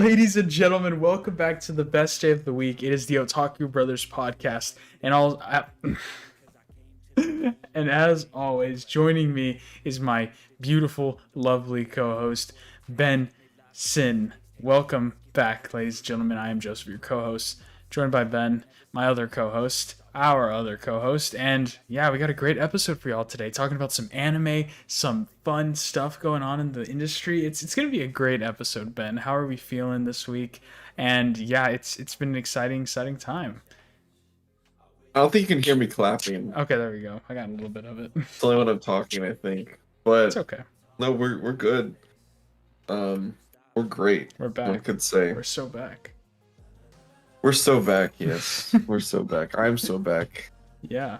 Ladies and gentlemen, welcome back to the best day of the week. It is the Otaku Brothers podcast, and as always, joining me is my beautiful, lovely co-host Ben Sin. Welcome back, ladies and gentlemen. I am Joseph, your co-host, joined by Ben, my other co-host, our other co-host, and yeah, we got a great episode for y'all today, talking about some anime, some fun stuff going on in the industry. It's gonna be a great episode, Ben. How are we feeling this week? And yeah, it's been an exciting time. I don't think you can hear me clapping. Okay, there we go. I got a little bit of it. It's only when I'm talking, I think. It's But okay. no, we're good. We're great. We're back. One could say We're so back. we're so back. Yes, we're so back. I'm so back. Yeah.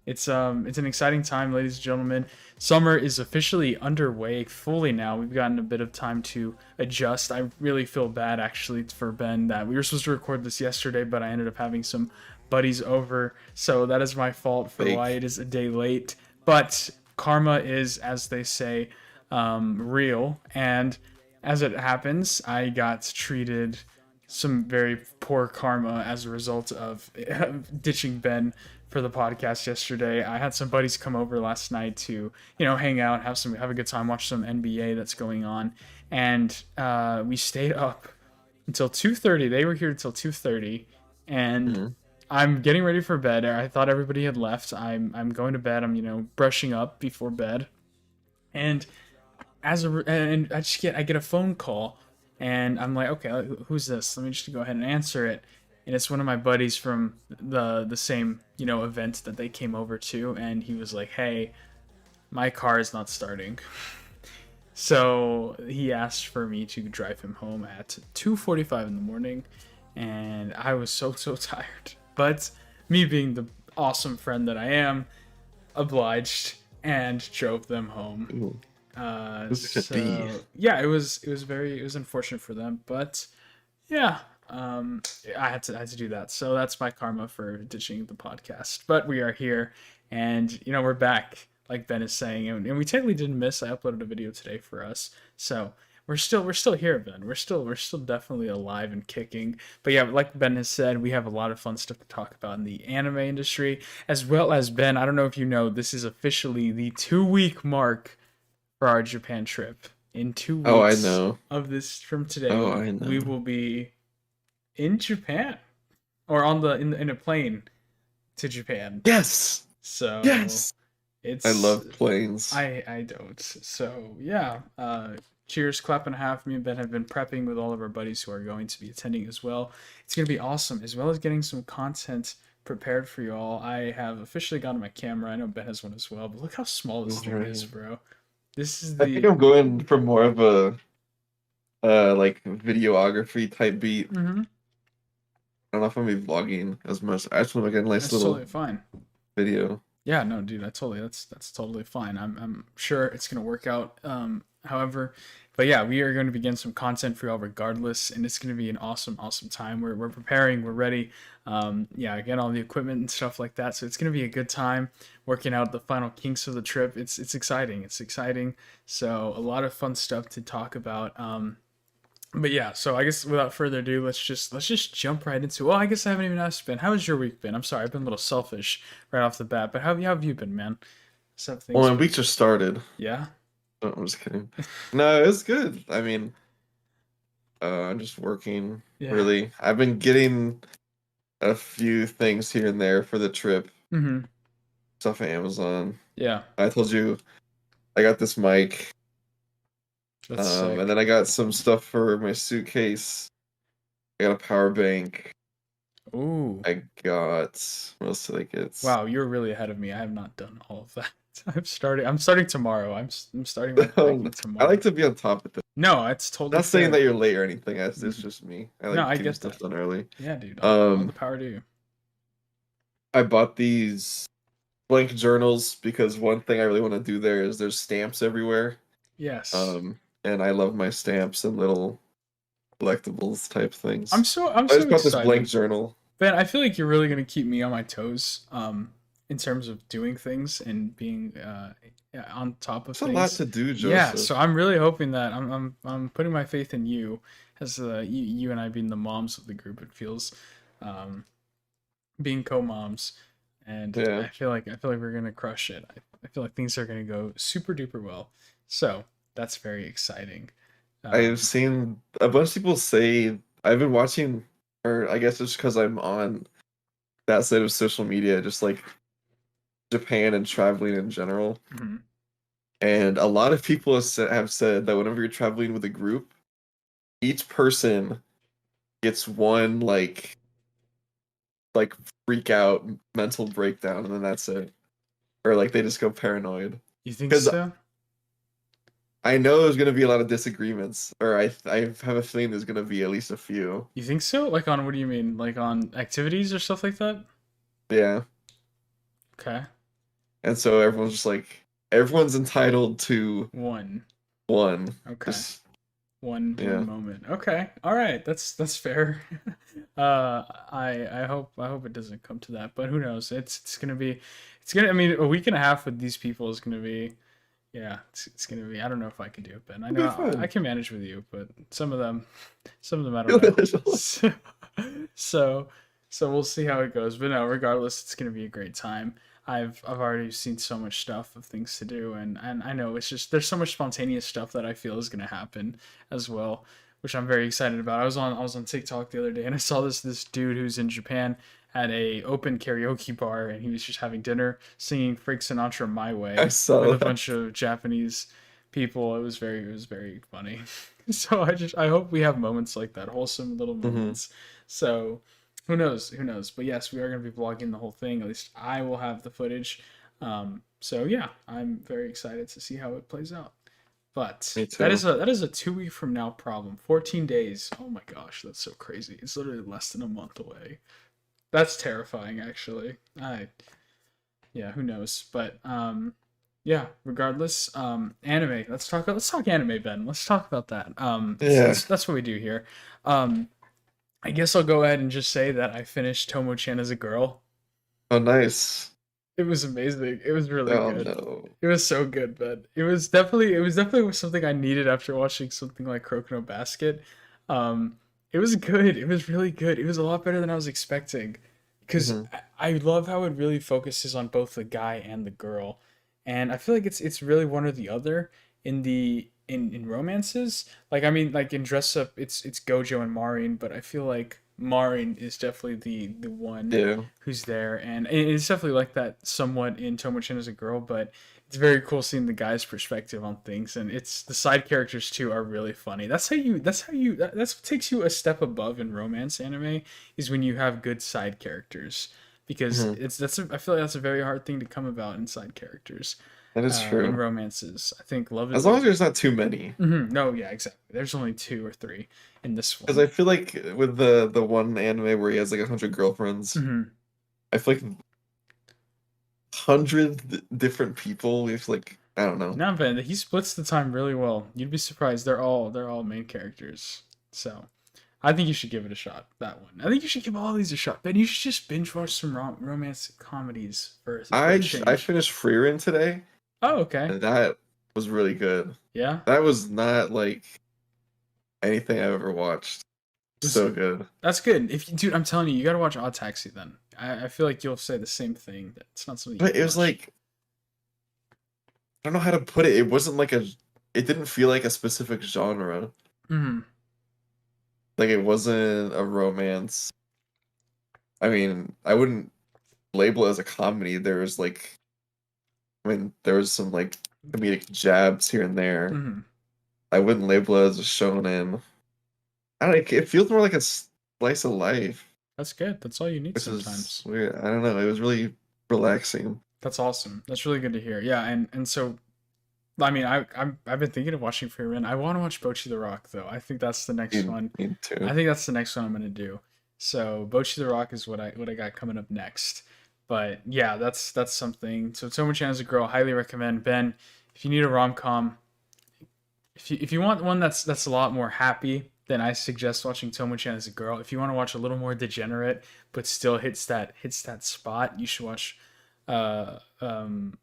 It's an exciting time, ladies and gentlemen. Summer is officially underway fully now. We've gotten a bit of time to adjust. I really feel bad actually for Ben that we were supposed to record this yesterday, but I ended up having some buddies over, so that is my fault for why it is a day late. But karma is, as they say, real, and as it happens, I got treated some very poor karma as a result of ditching Ben for the podcast yesterday. I had some buddies come over last night to, hang out, have a good time, watch some NBA that's going on, and we stayed up until 2:30. They were here until 2:30, and I'm getting ready for bed. I thought everybody had left. I'm going to bed. I'm brushing up before bed, and I get a phone call, and I'm like, okay, who's this? Let me just go ahead and answer it. And it's one of my buddies from the same event that they came over to, and he was like, hey, my car is not starting. So he asked for me to drive him home at 2:45 in the morning, and I was so tired. But me being the awesome friend that I am, obliged and drove them home. Ooh. Yeah, it was unfortunate for them, but yeah, I had to do that. So that's my karma for ditching the podcast. But we are here, and we're back, like Ben is saying, and we technically didn't miss. I uploaded a video today for us, so we're still here, Ben. We're still definitely alive and kicking. But yeah, like Ben has said, we have a lot of fun stuff to talk about in the anime industry, as well as Ben. I don't know if you know, this is officially the 2-week mark for our Japan trip. In 2 weeks I know. of this from today, I know. we will be in Japan, or on in a plane to Japan. Yes. So yes. I love planes. I don't. So yeah. Cheers, clap and a half. Me and Ben have been prepping with all of our buddies who are going to be attending as well. It's gonna be awesome, as well as getting some content prepared for you all. I have officially gotten my camera. I know Ben has one as well, but look how small this thing is, bro. This is I think I'm going for more of a like videography type beat. Mm-hmm. I don't know if I'm gonna be vlogging as much. I just want to get a nice little totally fine video. Yeah, no, dude, that's totally fine. I'm sure it's gonna work out. However, but yeah, we are going to begin some content for y'all regardless, and it's going to be an awesome time. We're preparing, we're ready. Get all the equipment and stuff like that. So it's going to be a good time working out the final kinks of the trip. It's exciting. It's exciting. So a lot of fun stuff to talk about. But yeah, so I guess without further ado, let's just jump right into. Well, I guess I haven't even asked Ben. How has your week been? I'm sorry, I've been a little selfish right off the bat, but how have you been, man? Well, my week just started. Yeah. Oh, I'm just kidding. No, it's good. I mean, I'm just working. Yeah. Really. I've been getting a few things here and there for the trip. Mm-hmm. Stuff at Amazon. Yeah. I told you I got this mic. And then I got some stuff for my suitcase. I got a power bank. Ooh. I got what else did I get? Wow, you're really ahead of me. I have not done all of that. I'm starting tomorrow. I'm starting with tomorrow. I like to be on top of this. No, it's totally not fair. Saying that you're late or anything. It's just me. I like I get stuff done early. Yeah, dude. All the power to you. I bought these blank journals because one thing I really want to do there is there's stamps everywhere. Yes. And I love my stamps and little collectibles type things. I just bought this blank journal. Ben, I feel like you're really gonna keep me on my toes. In terms of doing things and being on top of It's a lot things. to do, Yeah, Joseph. so I'm really hoping that I'm putting my faith in you as you and I being the moms of the group. It feels um, being co-moms, and Yeah. I feel like we're gonna crush it. I feel like things are gonna go super duper well. So that's very exciting. I've Um, seen a bunch of people say I've been watching, or I guess it's because I'm on that side of social media, just like Japan and traveling in general. mhm. And a lot of people have said that whenever you're traveling with a group, each person gets one like freak out mental breakdown, and then that's it. Or like they just go paranoid. You think Because so? I know there's gonna be a lot of disagreements, or I have a feeling there's gonna be at least a few. You think so? Like on what do you mean? Like on activities or stuff like that? Yeah. Okay. And so everyone's just like everyone's entitled to One. one. Okay. Just One yeah. moment. Okay. All right. That's fair. I hope it doesn't come to that, but who knows? It's gonna be it's gonna I mean a week and a half with these people is gonna be yeah, it's gonna be I don't know if I can do it, Ben. I It'll know be I fun. can manage with you, but some of them I don't know. So so, so we'll see how it goes. But no, regardless, it's gonna be a great time. I've already seen so much stuff of things to do, and I know it's just there's so much spontaneous stuff that I feel is gonna happen as well, which I'm very excited about. I was on TikTok the other day and I saw this dude who's in Japan at a open karaoke bar and he was just having dinner singing Frank Sinatra My I Way with saw a that. bunch of Japanese people. It was very funny. So I hope we have moments like that, wholesome little Hmm. moments. So who knows? Who knows? But yes, we are going to be vlogging the whole thing. At least I will have the footage. So yeah, I'm very excited to see how it plays out. But Me too. that is a 2 week from now problem. 14 days. Oh my gosh, that's so crazy. It's literally less than a month away. That's terrifying, actually. I yeah, who knows? But yeah. Regardless, anime. Let's talk anime, Ben. Let's talk about that. Yeah. That's what we do here. Um, I guess I'll go ahead and just say that I finished Tomo-chan as a girl. Oh, nice. It was amazing. It was really Oh good. no. It was so good, man. It was definitely something I needed after watching something like Croak No Basket. It was good. It was really good. It was a lot better than I was expecting. Because Hmm. I love how it really focuses on both the guy and the girl. And I feel like it's really one or the other in romances. Like I mean like in Dress Up it's Gojo and Marin, but I feel like Marin is definitely the one Yeah. who's there, and it's definitely like that somewhat in Tomo-chan as a girl, but it's very cool seeing the guy's perspective on things, and it's the side characters too are really funny. That's what takes you a step above in romance anime is when you have good side characters, because Hmm. I feel like that's a very hard thing to come about in side characters, That is in true. romances. I think love As is long as there's not too many. no, yeah, exactly. There's only two or three in this Because one. I feel like with the one anime where he has like 100 girlfriends, Hmm. I feel like 100 different people. We have to like I don't know. No, but he splits the time really well. You'd be surprised. They're all main characters. So I think you should give it a shot. That one. I think you should give all these a shot. Ben, you should just binge watch some romance comedies for a I change. finished Freerin today, Oh, okay. and that was really good. Yeah. That was not like anything I've ever watched. Was So good. that's good. If you, dude, I'm telling you, you gotta watch Odd Taxi then. I feel like you'll say the same thing. That it's not something But you've it was watched. like I don't know how to put it. It wasn't like a it didn't feel like a specific genre. Hmm. Like it wasn't a romance. I mean, I wouldn't label it as a comedy. There was like I mean, there was some like comedic jabs here and there. Hmm. I wouldn't label it as a shonen. I don't know, it feels more like a slice of life, That's good. That's all you need which is sometimes. weird. I don't know. It was really relaxing. That's awesome. That's really good to hear. Yeah, and so I mean, I've been thinking of watching Free Run. I want to watch Bocchi the Rock though. I think that's the next one. Me too. I think that's the next one I'm gonna do. So Bocchi the Rock is what I got coming up next. But yeah, that's something. So Tomo-chan as a girl, highly recommend. Ben, if you need a rom com, if you want one that's a lot more happy, then I suggest watching Tomo-chan as a girl. If you want to watch a little more degenerate but still hits that spot, you should watch uh um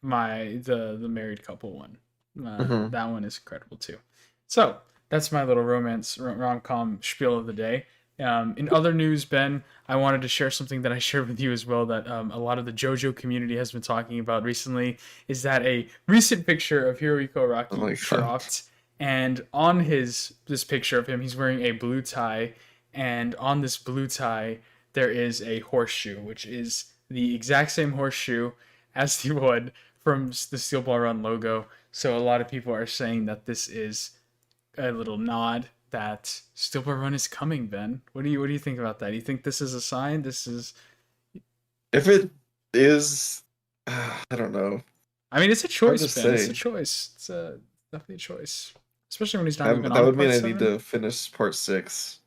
the married couple one. Hmm. That one is incredible too. So that's my little romance rom com spiel of the day. In other news, Ben, I wanted to share something that I shared with you as well that a lot of the JoJo community has been talking about recently. Is that a recent picture of Hirohiko Oh Araki my god. dropped, and on his this picture of him, he's wearing a blue tie, and on this blue tie there is a horseshoe, which is the exact same horseshoe as the one from the Steel Ball Run logo. So a lot of people are saying that this is a little nod that Steel Ball Run is coming. Ben, what do you think about that? Do you think this is a sign? This is, If it is, I don't know. I mean, it's a Hard choice, to Ben. It's a say. choice. It's definitely a choice, especially when he's not even That on would mean part I need seven. to finish part 6.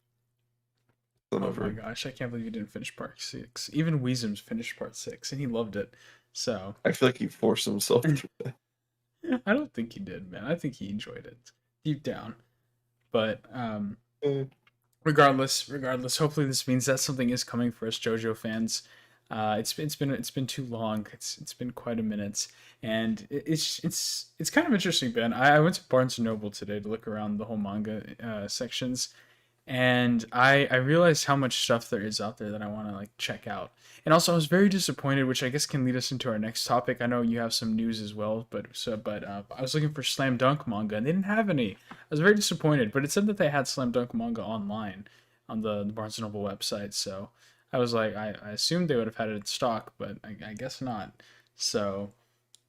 Done Oh my over. gosh, I can't believe you didn't finish part six. Even Weezum's finished part six, and he loved it. So I feel like he forced himself through that. I don't think he did, man. I think he enjoyed it deep down. But regardless, hopefully this means that something is coming for us JoJo fans. It's been too long. It's been quite a minute, and it's kind of interesting, Ben. I went to Barnes and Noble today to look around the whole manga sections, and I realized how much stuff there is out there that I want to like check out. And also, I was very disappointed, which I guess can lead us into our next topic. I know you have some news as well, but I was looking for Slam Dunk manga, and they didn't have any. I was very disappointed, but it said that they had Slam Dunk manga online on the Barnes and Noble website. So I was like, I assumed they would have had it in stock, but I guess not. So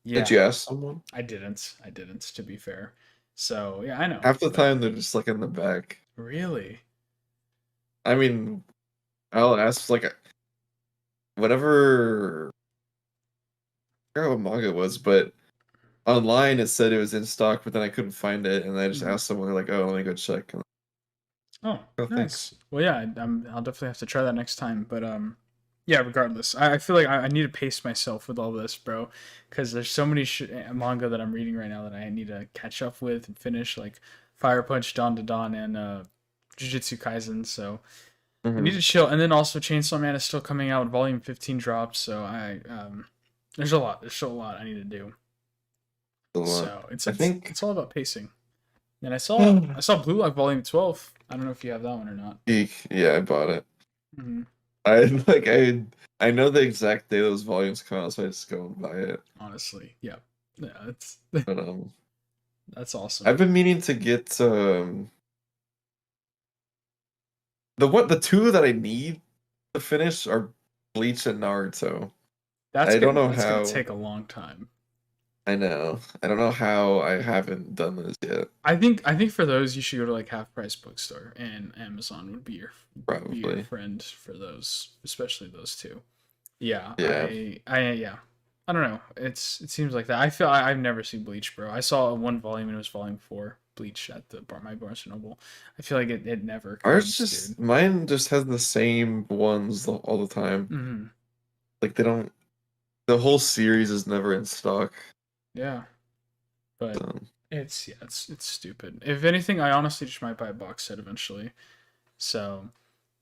Did yeah, you ask someone? I didn't. I didn't. To be fair. So yeah, I know, Half the but time they're just like in the back. really. I mean, I'll ask like whatever. I forgot what manga it was, but online it said it was in stock, but then I couldn't find it, and I just Mhm. asked someone they're like, "Oh, let me go check." And, Oh, oh, thanks. nice. Well, yeah, I'll definitely have to try that next time. But yeah. Regardless, I feel like I need to pace myself with all this, bro, because there's so many manga that I'm reading right now that I need to catch up with and finish, like Fire Punch, Dawn to Dawn, and Jujutsu Kaisen. So I need Hmm. to chill. And then also Chainsaw Man is still coming out. Volume 15 drops, so there's a lot. There's still a lot I need to do. A lot. So it's I it's think. it's all about pacing. And I saw Blue Lock Volume 12. I don't know if you have that one or not. Eek. Yeah, I bought it. Mm-hmm. I like I know the exact day those volumes come out, so I just go and buy it. Honestly, yeah, yeah, it's But that's awesome. I've been meaning to get the two that I need to finish are Bleach and Naruto. That's I don't gonna know that's gonna how. take a long time. I know. I don't know how I haven't done this yet. I think for those you should go to like Half Price Bookstore, and Amazon would be your Probably. friend for those, especially those two. Yeah, Yeah. yeah. I don't know. It seems like that. I've never seen Bleach, bro. I saw one volume and it was volume four Bleach at my Barnes and Noble. I feel like it never Ours comes, dude. just mine just has the same ones all the time. Hmm. Like they don't. The whole series is never in stock. Yeah, but So. it's stupid. If anything, I honestly just might buy a box set eventually. So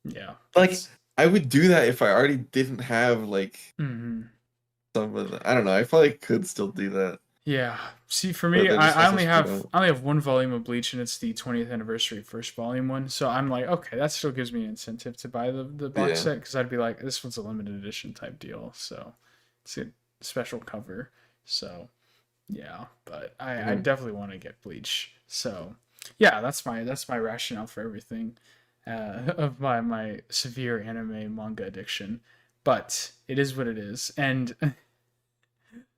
yeah, Like that's. I would do that if I already didn't have like Hmm. some of the. I don't know. I probably could still do that, Yeah. See, for but me, they just I also only screwed have up. I only have one volume of Bleach, and it's the 20th anniversary first volume one. So I'm like, okay, that still gives me an incentive to buy the box Yeah. set, because I'd be like, this one's a limited edition type deal, so it's a special cover. So yeah, but I Hmm. definitely want to get Bleach. So yeah, that's my rationale for everything, of my severe anime manga addiction. But it is what it is, and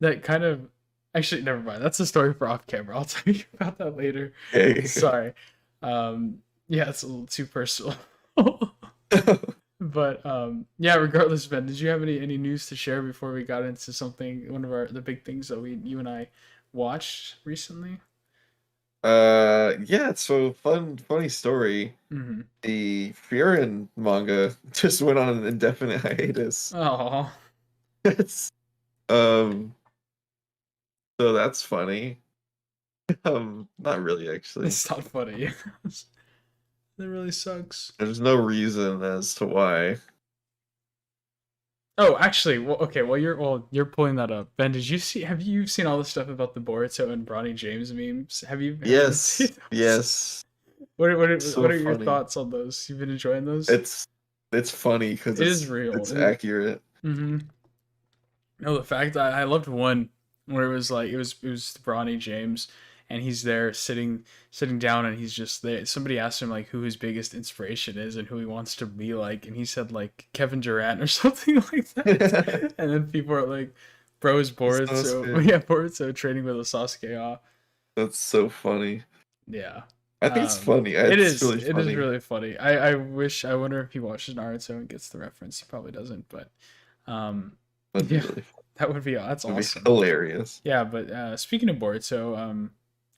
that kind of, actually, never mind. That's a story for off camera. I'll tell you about that later. Okay. Sorry. Um, yeah, it's a little too personal. But yeah, regardless, Ben, did you have any news to share before we got into something, one of the big things that we you and I watched recently? Yeah. So funny story. Mm-hmm. The Frieren manga just went on an indefinite hiatus. Oh, It's um. So that's funny. Not really actually. it's not funny. That really sucks. There's no reason as to why. Oh, actually, well, okay. You're pulling that up. Ben, did you see? Have you seen all the stuff about the Boruto and Bronny James memes? Have you been seeing Yes, those? yes. What So are your funny. thoughts on those? You've been enjoying those? It's it's funny because It is real. it's accurate. Mm-hmm. No, the fact that I loved one where it was like it was Bronny James and he's there sitting down and he's just there. Somebody asked him like who his biggest inspiration is and who he wants to be like, and he said like Kevin Durant or something like that. And then people are like, "Bro is Boruto, Sasuke. yeah, Boruto training with a Sasuke." Ah, That's so funny. yeah. I think it's funny. It's really It is funny. really funny. I wonder if he watches Naruto and gets the reference. He probably doesn't, but um, That'd be yeah, really that's It'd be awesome. hilarious. Yeah, but speaking of Boruto, I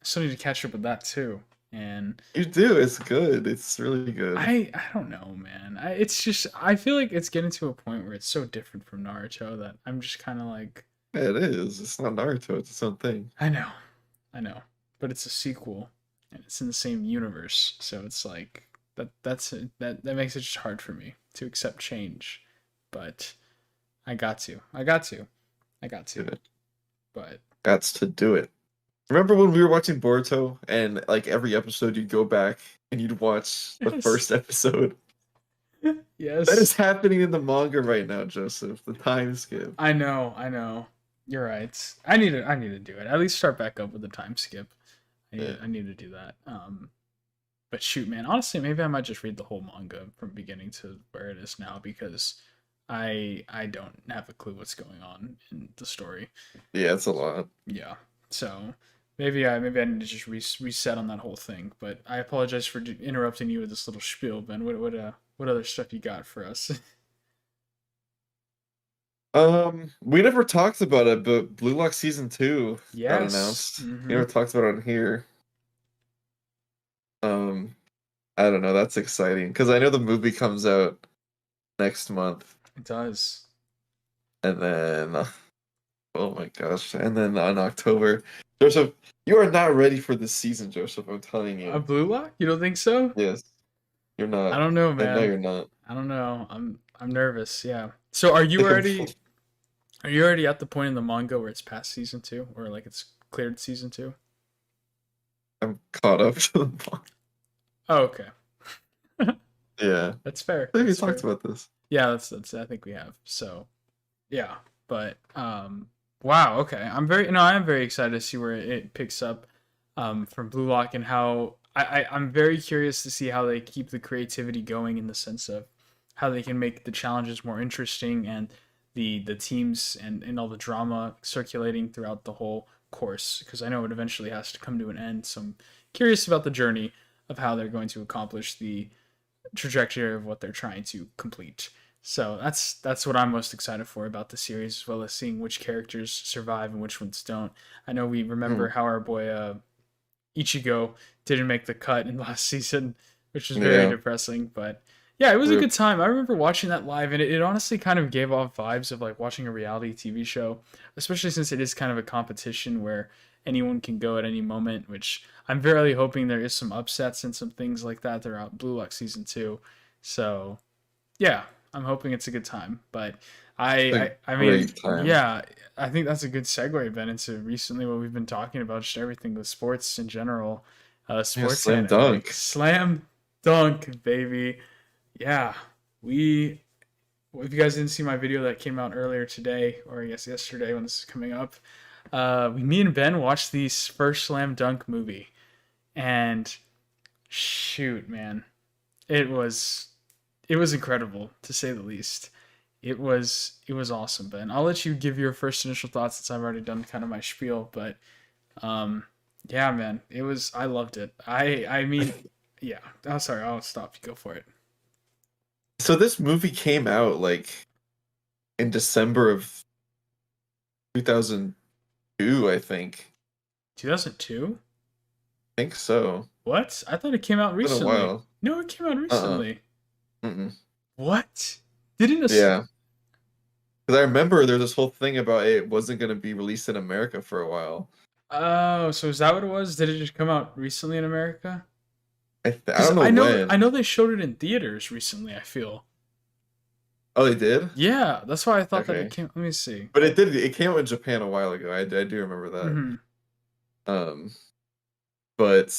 still need to catch up with that too. And You do. It's good. It's really good. I don't know, man. It's just I feel like it's getting to a point where it's so different from Naruto that I'm just kind of like, Yeah, it is. It's not Naruto. It's its own thing. I know, I know, but it's a sequel and it's in the same universe, so it's like that makes it just hard for me to accept change. But I got to, I got Do to. it. But That's to do it. Remember when we were watching Boruto and like every episode you'd go back and you'd watch the yes, first episode? That is yes. happening in the manga right now, Joseph. The time skip. I know, I know. You're right. I need to do it. At least start back up with the time skip. Yeah. I need to do that. But shoot, man. Honestly, maybe I might just read the whole manga from beginning to where it is now because I don't have a clue what's going on in the story. Yeah, it's a lot. Yeah. So maybe I need to just reset on that whole thing. But I apologize for interrupting you with this little spiel, Ben. What other stuff you got for us? We never talked about it, but Blue Lock season 2 got yes. announced. We Mm-hmm. never talked about it on here. Um, I don't know. That's exciting because I know the movie comes out next month, It does. and then oh my gosh, and then on October, Joseph, you are not ready for this season, Joseph. I'm telling A you. blue lock? You don't think so? Yes, you're I not. don't know, I know man. you're not. I don't know. I'm nervous. Yeah. So are you already at the point in the manga where it's past season 2 or like it's cleared season 2? I'm caught up to the point. Oh, okay. Yeah, That's fair. I think we That's talked fair. about this. Yeah, that's I think we have. So, yeah. But wow, okay. I am very excited to see where it picks up from Blue Lock and how I'm very curious to see how they keep the creativity going in the sense of how they can make the challenges more interesting and the teams and all the drama circulating throughout the whole course because I know it eventually has to come to an end. So I'm curious about the journey of how they're going to accomplish the trajectory of what they're trying to complete. So that's what I'm most excited for about the series, as well as seeing which characters survive and which ones don't. I know we remember Mm, how our boy Ichigo didn't make the cut in last season, which was very yeah. depressing. But yeah, it was a Rip. good time. I remember watching that live, and it honestly kind of gave off vibes of like watching a reality TV show, especially since it is kind of a competition where anyone can go at any moment. Which I'm very hoping there is some upsets and some things like that throughout Blue Lock season 2. So yeah, I'm hoping it's a good time. But It's a I mean, great time. yeah, I think that's a good segue, Ben, into recently what we've been talking about, just everything with sports in general, Yeah, sports slam anime, dunk. slam dunk, baby. Yeah, we. If you guys didn't see my video that came out earlier today, or I guess yesterday when this is coming up, me and Ben watched the first slam dunk movie, and shoot, man, it was it was incredible to say the least. It was awesome, Ben. I'll let you give your first initial thoughts since I've already done kind of my spiel, but um yeah, man, it was I loved it. I mean, yeah. Oh, sorry, I'll stop. You go for it. So this movie came out like in December of 2002, I think. 2002? I think so. What? I thought it came out Been a recently. while. No, it came out Uh-uh. recently. Mm-mm. What? Didn't a Yeah. Because I remember there's this whole thing about it wasn't going to be released in America for a while. Oh, so is that what it was? Did it just come out recently in America? I Because don't know I when. know they showed it in theaters recently. I feel. Oh, they did? Yeah, that's why I thought that it Okay. came. Let me see. But it did. It came out in Japan a while ago. I do remember that. Hmm. Um, but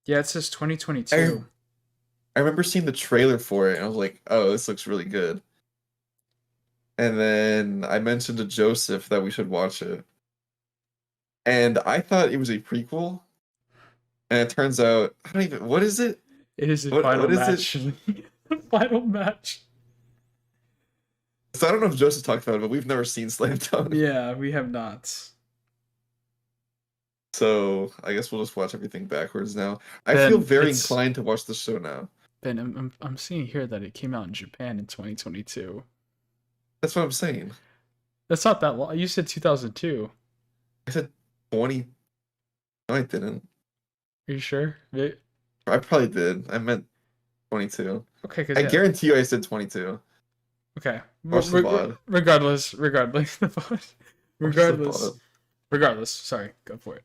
Yeah, it says I 2022. I remember seeing the trailer for it, and I was like, "Oh, this looks really good." And then I mentioned to Joseph that we should watch it, and I thought it was a prequel, and it turns out I don't even. What is it? It is the What final is it? match. The final match. So I don't know if Joseph talked about it, but we've never seen Slam Dunk. Yeah, we have not. So I guess we'll just watch everything backwards now. I feel Ben, very it's inclined to watch the show now. Ben. I'm seeing here that it came out in Japan in 2022. That's what I'm saying. That's not that long. You said 2002. I said 20. No, I didn't. Are you sure? I probably did. I meant 22. Okay, because I yeah. guarantee you I said 22. Okay. Watch the VOD. Regardless, Watch the regardless, VOD. regardless. Sorry, go for it.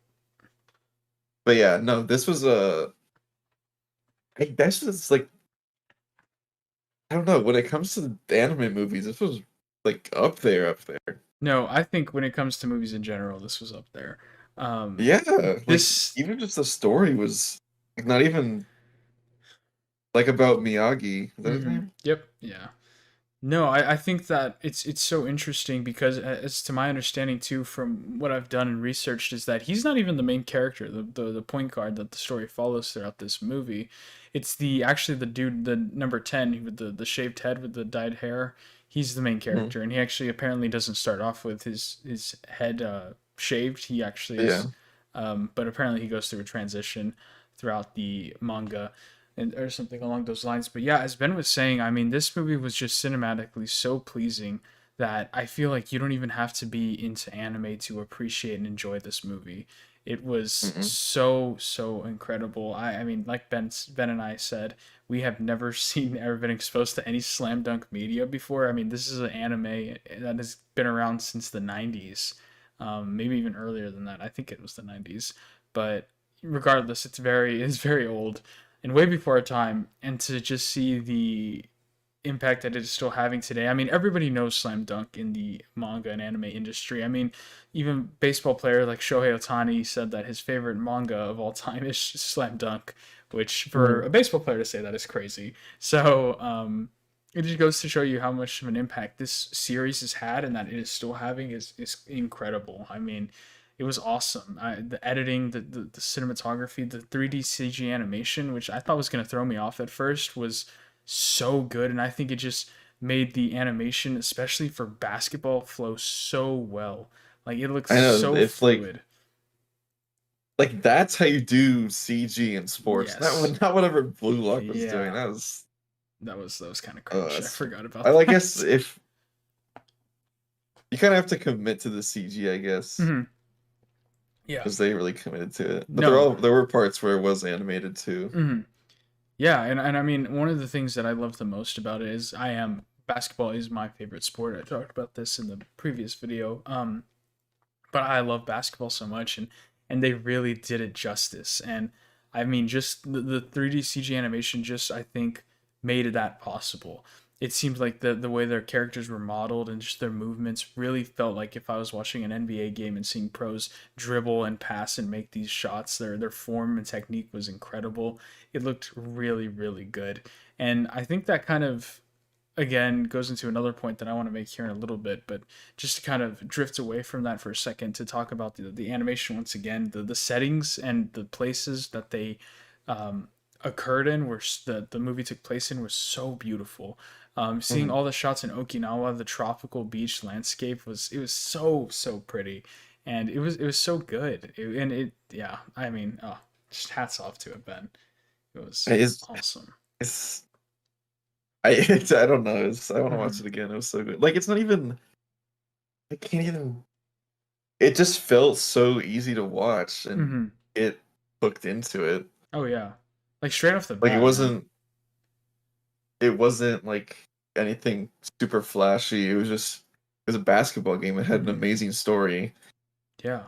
But yeah, no, this was a. That's just like I don't know. When it comes to the anime movies, this was like up there. No, I think when it comes to movies in general, this was up there. Um, Yeah, like this. even just the story was like not even like about Miyagi. Is that his name? Yep. Yeah. No, I think that it's so interesting because as to my understanding too, from what I've done and researched, is that he's not even the main character, the point guard that the story follows throughout this movie. It's the actually the dude, the number 10 with the shaved head with the dyed hair. He's the main Hmm. character, and he actually apparently doesn't start off with his head shaved. He actually Yeah, is, but apparently he goes through a transition throughout the manga and or something along those lines. But yeah, as Ben was saying, I mean, this movie was just cinematically so pleasing that I feel like you don't even have to be into anime to appreciate and enjoy this movie. It was mm-mm. so incredible. I mean, like Ben and I said, we have never seen ever been exposed to any slam dunk media before. I mean, this is an anime that has been around since the 90s, maybe even earlier than that. I think it was the 90s, but regardless, it's very old and way before our time, and to just see the impact that it is still having today. I mean, everybody knows slam dunk in the manga and anime industry. I mean, even baseball player like Shohei Ohtani said that his favorite manga of all time is slam dunk, which for Mhm. a baseball player to say that is crazy. So it just goes to show you how much of an impact this series has had and that it is still having is incredible. I mean, it was awesome. The editing, the cinematography, the 3D CG animation, which I thought was going to throw me off at first, was so good. And I think it just made the animation, especially for basketball, flow so well. Like it looks I know so it's fluid. like that's how you do CG in sports. Yes. Not whatever Blue Lock was doing. Yeah. That was That was kind of cringe. I that's. forgot about I guess that. if you kind of have to commit to the CG, I guess, Hmm. Yeah. because they really committed to it. But No. there were parts where it was animated too. Hmm. Yeah, and I mean, one of the things that I love the most about it is basketball is my favorite sport. I talked about this in the previous video. But I love basketball so much, and they really did it justice. And I mean, just the 3D CG animation just I think made that possible. It seemed like the way their characters were modeled and just their movements really felt like if I was watching an NBA game and seeing pros dribble and pass and make these shots. Their form and technique was incredible. It looked really good, and I think that kind of again goes into another point that I want to make here in a little bit, but just to kind of drift away from that for a second to talk about the animation once again, the settings and the places that they um, occurred in, where the movie took place in, was so beautiful. Seeing Mhm. all the shots in Okinawa, the tropical beach landscape was so pretty, and it was so good. And it yeah, I mean, oh, just hats off to it, Ben. It was It's awesome. it's I don't know. I want to watch Hmm. it again. It was so good. Like it's not even. I can't even. It just felt so easy to watch, and Hmm. it hooked into it. Oh yeah, like straight off the Like bat, man. it wasn't like anything super flashy. It was a basketball game. It had an Hmm. amazing story, Yeah,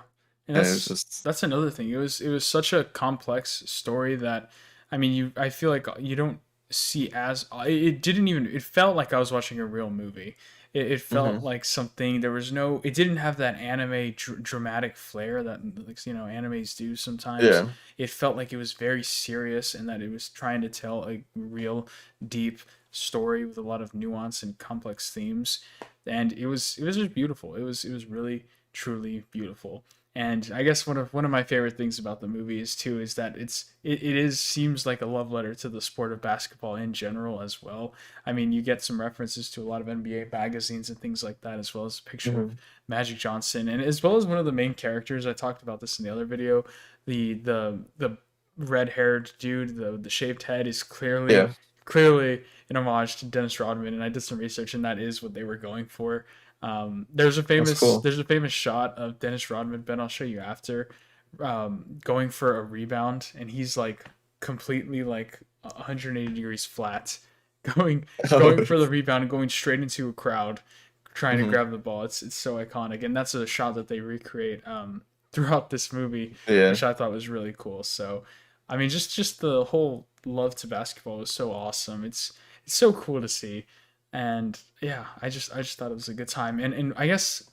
and and it was that's just that's another thing. It was such a complex story that, I mean, you I feel like you don't. see as it didn't even it felt like I was watching a real movie. It felt Hmm. like something. There was no. It didn't have that anime dramatic flair that like animes do sometimes. Yeah. It felt like it was very serious and that it was trying to tell a real deep story with a lot of nuance and complex themes. And it was just beautiful. It was really truly beautiful. And I guess one of my favorite things about the movie is too is that it is seems like a love letter to the sport of basketball in general as well. I mean, you get some references to a lot of NBA magazines and things like that, as well as a picture of Hmm. Magic Johnson, and as well as one of the main characters. I talked about this in the other video. The red haired dude, the shaved head, is Yeah. clearly an homage to Dennis Rodman, and I did some research, and that is what they were going for. There's a That's famous cool. there's a famous shot of Dennis Rodman, Ben. I'll show you after, going for a rebound, and he's like completely like 180 degrees flat, going going Oh. for the rebound and going straight into a crowd, trying to Hmm. grab the ball. It's so iconic, and that's a shot that they recreate throughout this movie, Yeah. which I thought was really cool. So, I mean, just the whole love to basketball was so awesome. It's so cool to see, and yeah, I just thought it was a good time. And I guess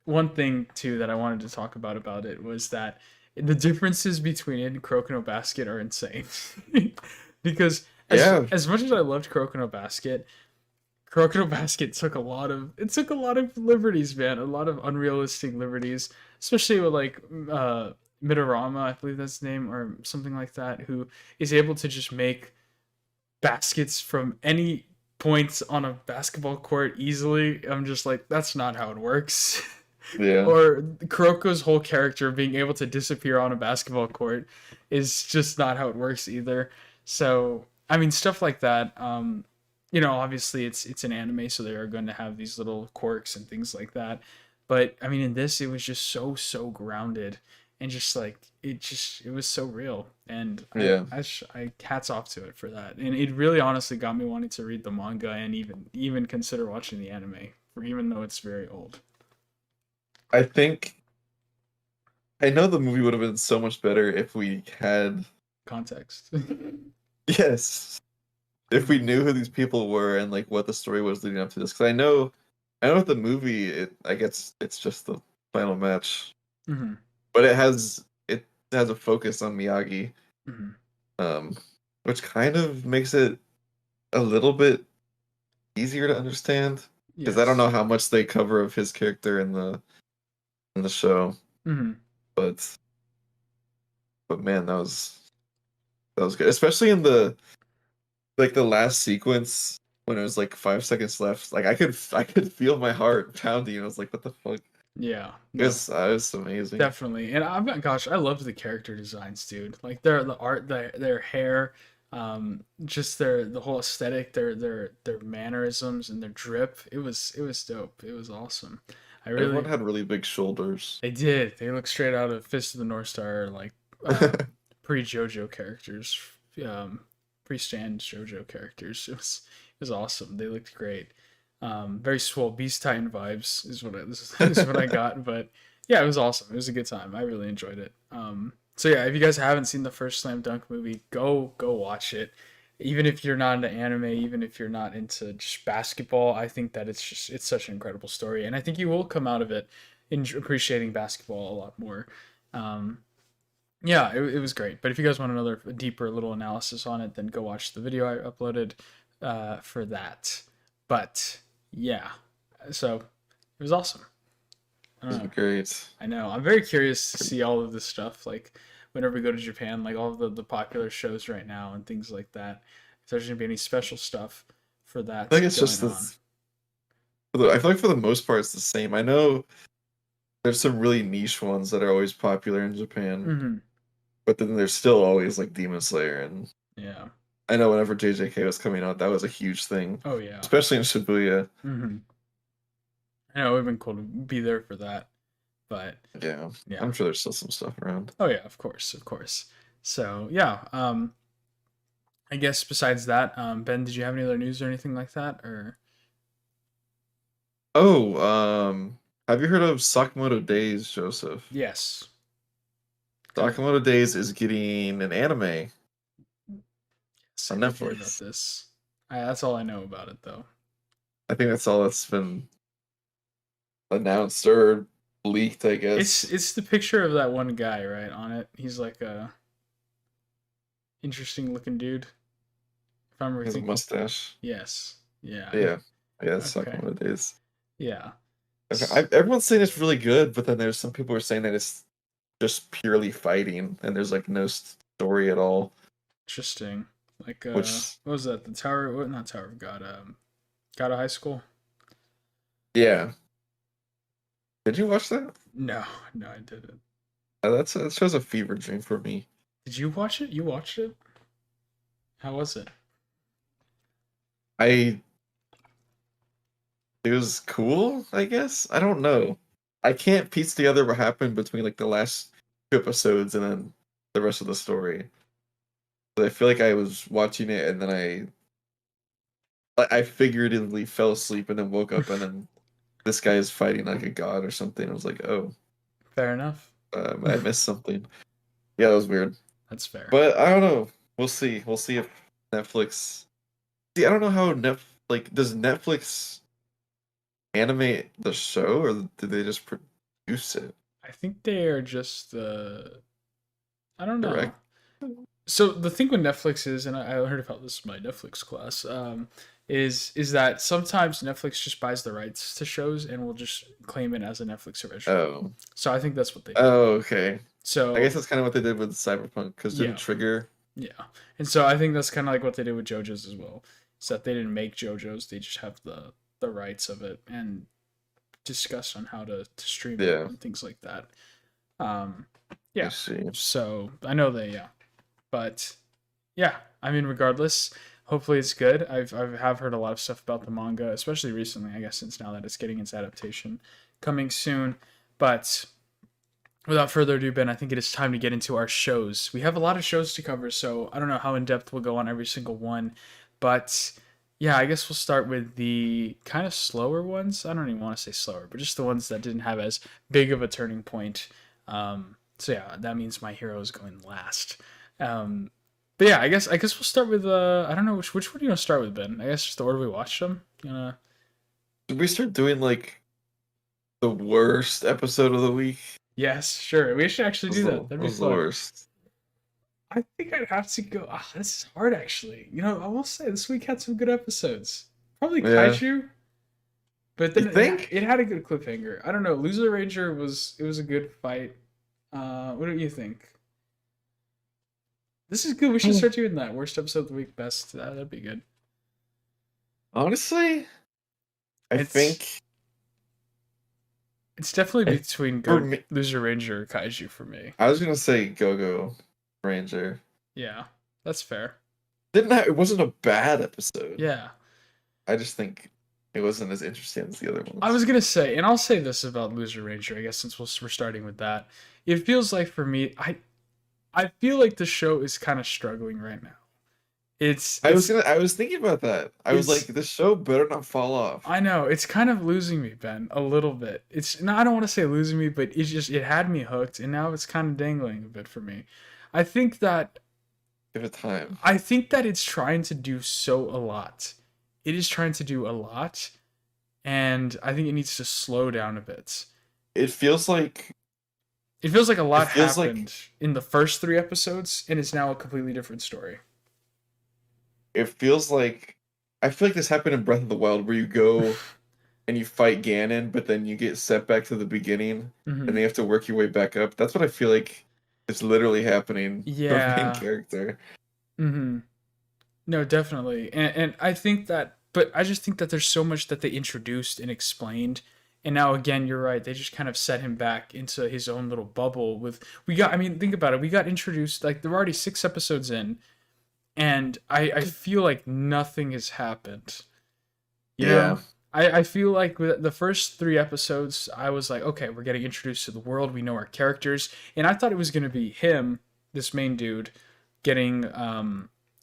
one thing too that I wanted to talk about it was that the differences between it and Crokinole Basket are insane. Because Yeah. as much as I loved Crokinole Basket, Crokinole Basket took a lot of liberties, man, a lot of unrealistic liberties, especially with like Mitorama, I believe that's his name, or something like that, who is able to just make baskets from any points on a basketball court easily. I'm just like, that's not how it works. Yeah. Or Kuroko's whole character being able to disappear on a basketball court is just not how it works either. So, I mean, stuff like that. Obviously it's an anime, so they are going to have these little quirks and things like that. But I mean, in this, it was just so grounded and just like it was so real, and Yeah. I hats off to it for that. And it really honestly got me wanting to read the manga and even consider watching the anime, for even though it's very old. I think I know the movie would have been so much better if we had Context. yes, if we knew who these people were and like what the story was leading up to this. Because I know with the movie, I guess it's just the final match, Hmm. but it has a focus on Miyagi, Hmm. um, which kind of makes it a little bit easier to understand. Because I don't Yes. know how much they cover of his character in the show, Hmm. but man, that was good, especially in the like the last sequence when it was like 5 seconds left. Like I could feel my heart pounding. I was like, what the fuck? Yeah. No. It was amazing. Definitely. And gosh, I loved the character designs, dude. Like the art, their hair, just the whole aesthetic, their mannerisms and their drip. It was dope. It was awesome. I Everyone really had really big shoulders. They did. They look straight out of Fist of the North Star, like uh, pre JoJo characters, um, pre stand JoJo characters. It was awesome. They looked great. Very swole Beast Titan vibes is what I got. But yeah, it was awesome. It was a good time. I really enjoyed it. So yeah, if you guys haven't seen the first Slam Dunk movie, go watch it. Even if you're not into anime, even if you're not into just basketball, I think that it's such an incredible story, and I think you will come out of it appreciating basketball a lot more. Um, yeah, it was great. But if you guys want another deeper little analysis on it, then go watch the video I uploaded for that. But yeah, so it was awesome. I This don't is know. great. I know. I'm very curious to see all of this stuff. Like whenever we go to Japan, like all of the popular shows right now and things like that. If there's gonna be any special stuff for I that think it's going just on. this. I feel like for the most part it's the same. I know there's some really niche ones that are always popular in Japan, Hmm. but then there's still always like Demon Slayer, and Yeah. I know whenever JJK was coming out, that was a huge thing, Oh yeah. especially in Shibuya. Hmm. I know it would have been cool to be there for that. But Yeah, yeah. I'm sure there's still some stuff around. Oh yeah, of course, of course. So yeah, I guess besides that, Ben, did you have any other news or anything like that? Or Oh, have you heard of Sakamoto Days, Joseph? yes, I Sakamoto Days is getting an anime yes, I on did hear about Netflix. this. That's all I know about it though. I think that's all that's been announced or leaked, I It's guess. it's the picture of that one guy right on it. He's like a interesting looking dude. If I'm He has a rethinking, mustache. yes, yeah, Yeah. Yeah, it's okay, talking about it is. yeah. Okay. Everyone's saying it's really good, but then there's some people who are saying that it's just purely fighting and there's like no story at all. Interesting. Like Which, what was that? The Tower? What? Not Tower of God. God of High School. yeah. Did you watch that? No, no, I didn't. That shows a fever dream for me. Did you watch it? You watched it? How was it? I It was cool, I guess. I don't know. I can't piece together what happened between like the last two episodes and then the rest of the story. But I feel like I was watching it and then I figuratively fell asleep and then woke up and then this guy is fighting like a god or something. I was like, oh, Fair enough. I missed something. Yeah, that was weird. That's fair. But I don't know. We'll see. We'll see if Netflix. See, I don't know how does Netflix animate the show or do they just produce it I think they are just I don't know. direct? So the thing with Netflix is, and I heard about this in my Netflix class, is that sometimes Netflix just buys the rights to shows and will just claim it as a Netflix original. Oh. So I think that's what they do. Oh, okay. I guess So that's kind of what they did with Cyberpunk because didn't yeah, Trigger. yeah, and so I think that's kind of like what they did with JoJo's as well. So that they didn't make JoJo's, they just have the rights of it and discuss on how to stream it Yeah, and things like that. Um, I yeah. see. So I know they but yeah, I mean, regardless, hopefully it's good. I have heard a lot of stuff about the manga, especially recently. I guess since now that it's getting its adaptation coming soon. But without further ado, Ben, I think it is time to get into our shows. We have a lot of shows to cover, so I don't know how in depth we'll go on every single one, but yeah, I guess we'll start with the kind of slower ones. I don't even want to say slower, but just the ones that didn't have as big of a turning point. So yeah, that means my hero is going last. Um, but yeah, I guess we'll start with I don't know which one do you want to start with, Ben? I guess just the order we watched them. You know, Did we start doing like the worst episode of the week? yes, sure. We should actually do that. That'd be Was the fun. worst. I think I'd have to go. This is hard, actually. You know, I will say this week had some good episodes. Probably Yeah. Kaiju, but You then think? it had a good cliffhanger. I don't know. Loser Ranger was a good fight. What do you think? This is good. We should Hmm. start doing that. Worst episode of the week, best. That'd be good. Honestly, I It's think it's definitely if between for Go me, Loser Ranger or Kaiju for me. I was gonna say Go Ranger. Yeah, that's fair. It wasn't a bad episode. Yeah. I just think it wasn't as interesting as the other I ones. was gonna say, and I'll say this about Loser Ranger, I guess, since we're starting with that. It feels like for me, I feel like the show is kind of struggling right now. It's it's I was thinking about that. I was like, it's this show better not fall off. I know it's kind of losing me, Ben, a little bit. It's no, I don't want to say losing me, but it had me hooked, and now it's kind of dangling a bit for me. I think that Give it time. I think that it's trying to do so a lot. It is trying to do a lot, and I think it needs to slow down a bit. It feels like It feels like a it lot feels like happened in the first three episodes, and it's now a completely different story. it feels like I feel like this happened in Breath of the Wild where you go and you fight Ganon, but then you get set back to the beginning and then Hmm. you have to work your way back up. That's what I feel like is literally happening to the main Yeah. character. Hmm. No, definitely. And I think that, but I just think that there's so much that they introduced and explained. And now again, you're right. They just kind of set him back into his own little bubble with I mean, think about it. We got introduced like there were already 6 episodes in, and I feel like nothing has happened. You Yeah. know? I feel like with the first 3 episodes, I was like, okay, we're getting introduced to the world. We know our characters. And I thought it was gonna be him, this main dude, getting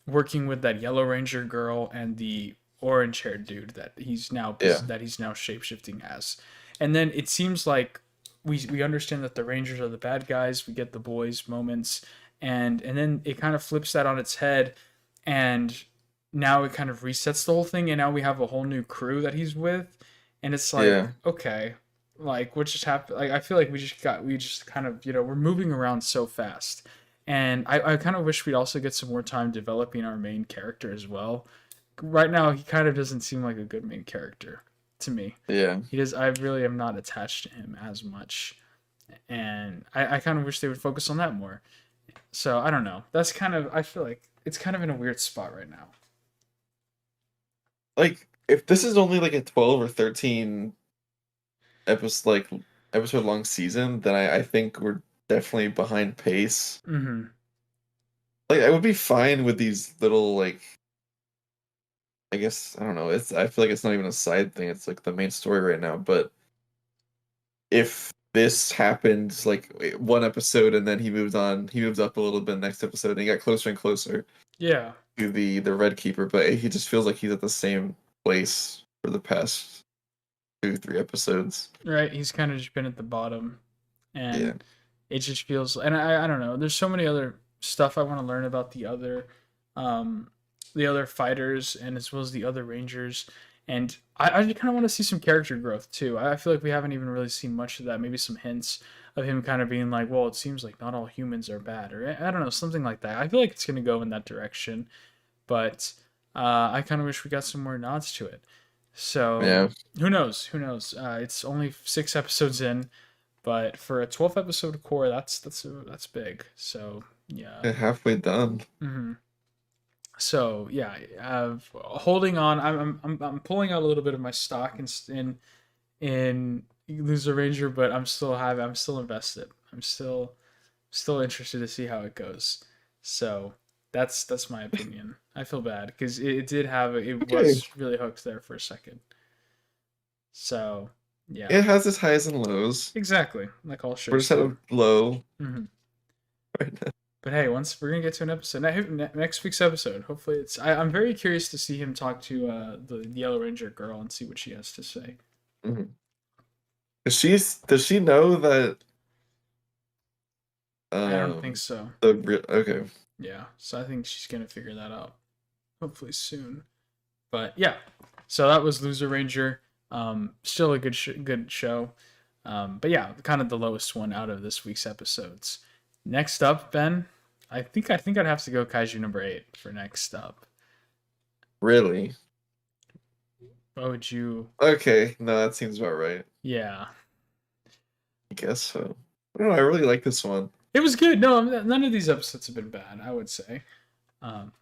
working with that Yellow Ranger girl and the orange haired dude Yeah. that he's now shapeshifting as. And then it seems like we understand that the Rangers are the bad guys. We get the boys moments, and then it kind of flips that on its head, and now it kind of resets the whole thing, and now we have a whole new crew that he's with, and it's like, Yeah. okay, like what just happened? Like I feel like we just kind of we're moving around so fast, and I kind of wish we'd also get some more time developing our main character as well. Right now, he kind of doesn't seem like a good main character to me. Yeah. He does. I really am not attached to him as much, and I kind of wish they would focus on that more. So I don't know. That's kind of I feel like it's kind of in a weird spot right now. Like if this is only like a 12 or 13 episode episode long season, then I think we're definitely behind pace. Mm-hmm. Like I would be fine with these little like I guess I don't know. It's I feel like it's not even a side thing. It's like the main story right now. But if this happened like one episode and then he moved on, he moved up a little bit next episode and he got closer and closer Yeah. to the Red Keeper, but he just feels like he's at the same place for the past 2, 3 episodes. Right. He's kind of just been at the bottom, Yeah. and it just feels. And I don't know. There's so many other stuff I want to learn about um, the other fighters, and as well as the other rangers. And I just kind of want to see some character growth too. I feel like we haven't even really seen much of that. Maybe some hints of him kind of being like, "Well, it seems like not all humans are bad," or I don't know, something like that. I feel like it's gonna go in that direction, but I kind of wish we got some more nods to it. So Yeah. who knows? Who knows? It's only 6 episodes in, but for a 12 episode core, that's big. So yeah. Yeah, halfway done. hmm So yeah, holding on. I'm pulling out a little bit of my stock in Loser Ranger, but I'm still invested. I'm still interested to see how it goes. So that's my opinion. I feel bad because it did have it Okay. was really hooked there for a second. So yeah, It has its highs and lows. exactly like all We're shows just at do. a low hmm right now. But hey, once we're gonna get to an episode next week's episode, hopefully I'm very curious to see him talk to the Yellow Ranger girl and see what she has to say. Mhm. Does she know that I don't think um so. okay. Yeah, so I think she's gonna figure that out hopefully soon. But yeah, so that was Loser Ranger. Still a good show. But yeah, kind of the lowest one out of this week's episodes. Next up, Ben, I think I'd have to go Kaiju number 8 for next up. Really? What would you? Okay, no, that seems about right. Yeah, I guess so. I don't know, I really like this one. it was good. No, none of these episodes have been bad. I would say. Um,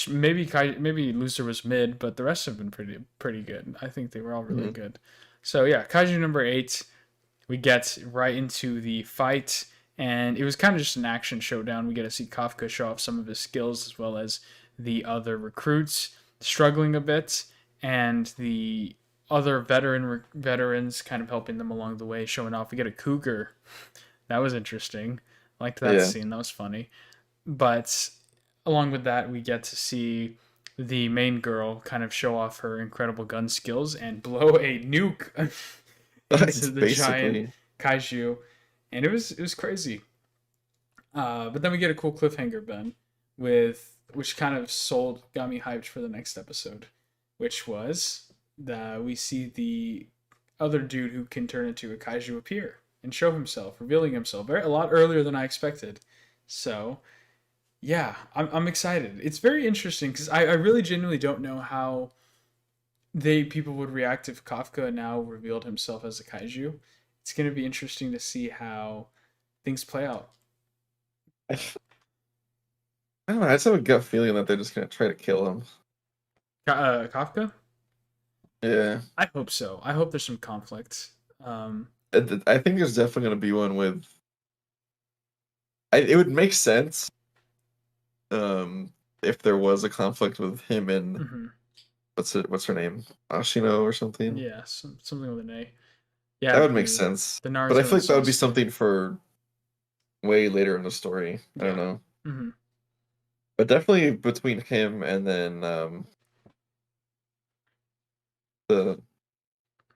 maybe Loser was mid, but the rest have been pretty good. I think they were all really Mhm. good. So yeah, Kaiju number 8. We get right into the fight, and it was kind of just an action showdown. We get to see Kafka show off some of his skills as well as the other recruits struggling a bit, and the other veterans kind of helping them along the way, showing off. We get a cougar. That was interesting. Liked that Yeah. scene. That was funny. But along with that, we get to see the main girl kind of show off her incredible gun skills and blow a nuke into It's the giant basically kaiju, and it was crazy. But then we get a cool cliffhanger, Ben, with which kind of got me hyped for the next episode, which was that we see the other dude who can turn into a kaiju appear and show himself, revealing himself a lot earlier than I expected. So yeah, I'm excited. It's very interesting because I really genuinely don't know how people would react if Kafka now revealed himself as a kaiju. It's going to be interesting to see how things play out. I don't know, I just have a gut feeling that they're just gonna try to kill him. Kafka? Yeah. I hope so. I hope there's some conflict. Um, I think there's definitely gonna be one with it would make sense if there was a conflict with him and mhm. what's her name? Ashino or something. Yeah, something with an A. That Yeah, would make the sense. But I Naruto feel and like that would be Sasuke. something for way later in the story. I don't Yeah. know. hmm But definitely between him and then the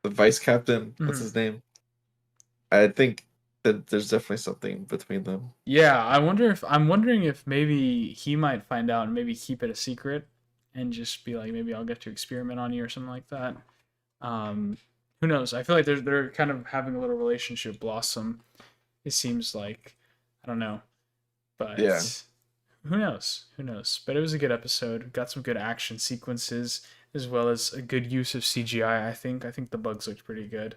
the vice captain, what's hmm his name? I think that there's definitely something between them. Yeah, I'm wondering if maybe he might find out and maybe keep it a secret, and just be like, maybe I'll get to experiment on you or something like that. Um, who knows? I feel like they're kind of having a little relationship blossom. It seems like, I don't know, Yeah. but who knows? Who knows? But it was a good episode. Got some good action sequences as well as a good use of CGI. I think the bugs looked pretty good,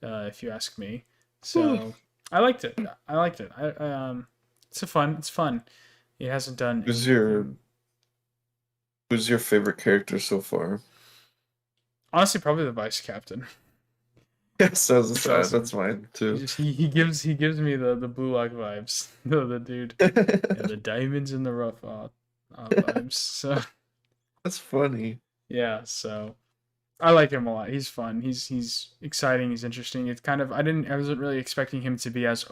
if you ask me. Hmm. So I liked it. I liked it. It's a fun. It's fun. It hasn't done Who's your anything. who's your favorite character so far? Honestly, probably the vice captain. Yes, It's awesome. that's mine He too. just he gives me the blue lock vibes. The dude. Yeah, the diamonds in the rough vibes. So That's funny. yeah, so I like him a lot. He's fun. He's exciting. He's interesting. It's kind of I wasn't really expecting him to be as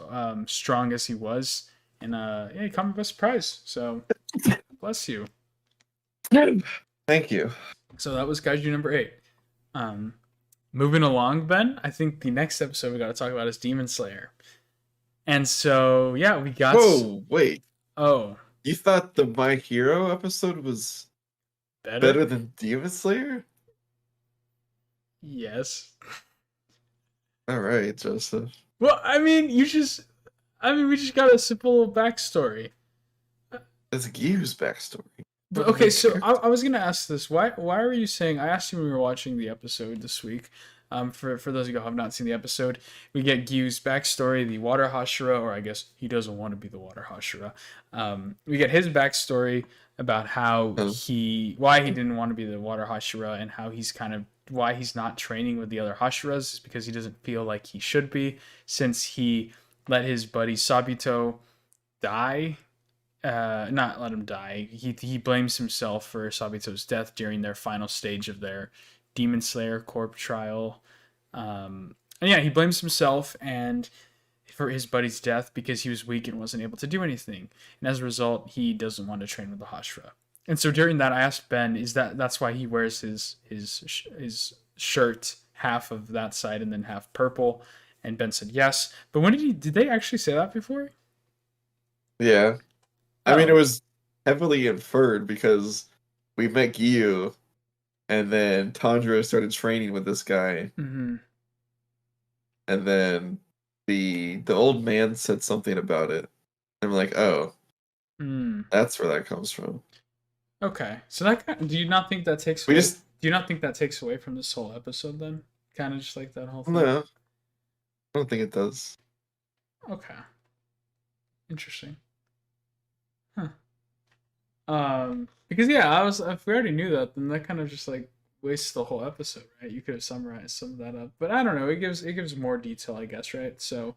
strong as he was, and yeah, he caught me by surprise. So bless you. Thank you. So that was Kaiju number 8. Um, moving along, Ben. I think the next episode we got to talk about is Demon Slayer. And so yeah, we got. Whoa, wait. Oh, You thought the My Hero episode was better? better than Demon Slayer? Yes. All right, Joseph. Well, I mean, we just got a simple backstory. It's Gyu's backstory. But Not the okay, main so character. I was gonna ask this. Why were you saying? I asked you when we were watching the episode this week. For those of you who have not seen the episode, we get Gyu's backstory, the Water Hashira, or I guess he doesn't want to be the Water Hashira. We get his backstory about how Uh, why he didn't want to be the Water Hashira, and how he's kind of why he's not training with the other Hashiras is because he doesn't feel like he should be, since he let his buddy Sabito die, not let him die. He blames himself for Sabito's death during their final stage of their Demon Slayer Corp trial. And yeah, he blames himself and for his buddy's death because he was weak and wasn't able to do anything. And as a result, he doesn't want to train with the Hashira. And so during that, I asked Ben, "Is that's why he wears his shirt half of that side and then half purple?" And Ben said yes. But when did they actually say that before? yeah. I mean, it Oh. was heavily inferred because we met Gyu, and then Tanjiro started training with this guy, Mm-hmm. and then the old man said something about it. I'm like, oh, Mm. that's where that comes from. Okay, so that do you not think that takes We away? just Do you not think that takes away from this whole episode then? Kind of just like that whole thing. no, I don't think it does. Okay, interesting. Huh. Because yeah, if we already knew that, then that kind of just like wastes the whole episode, right? You could have summarized some of that up, but I don't know. It gives more detail, I guess, right? So,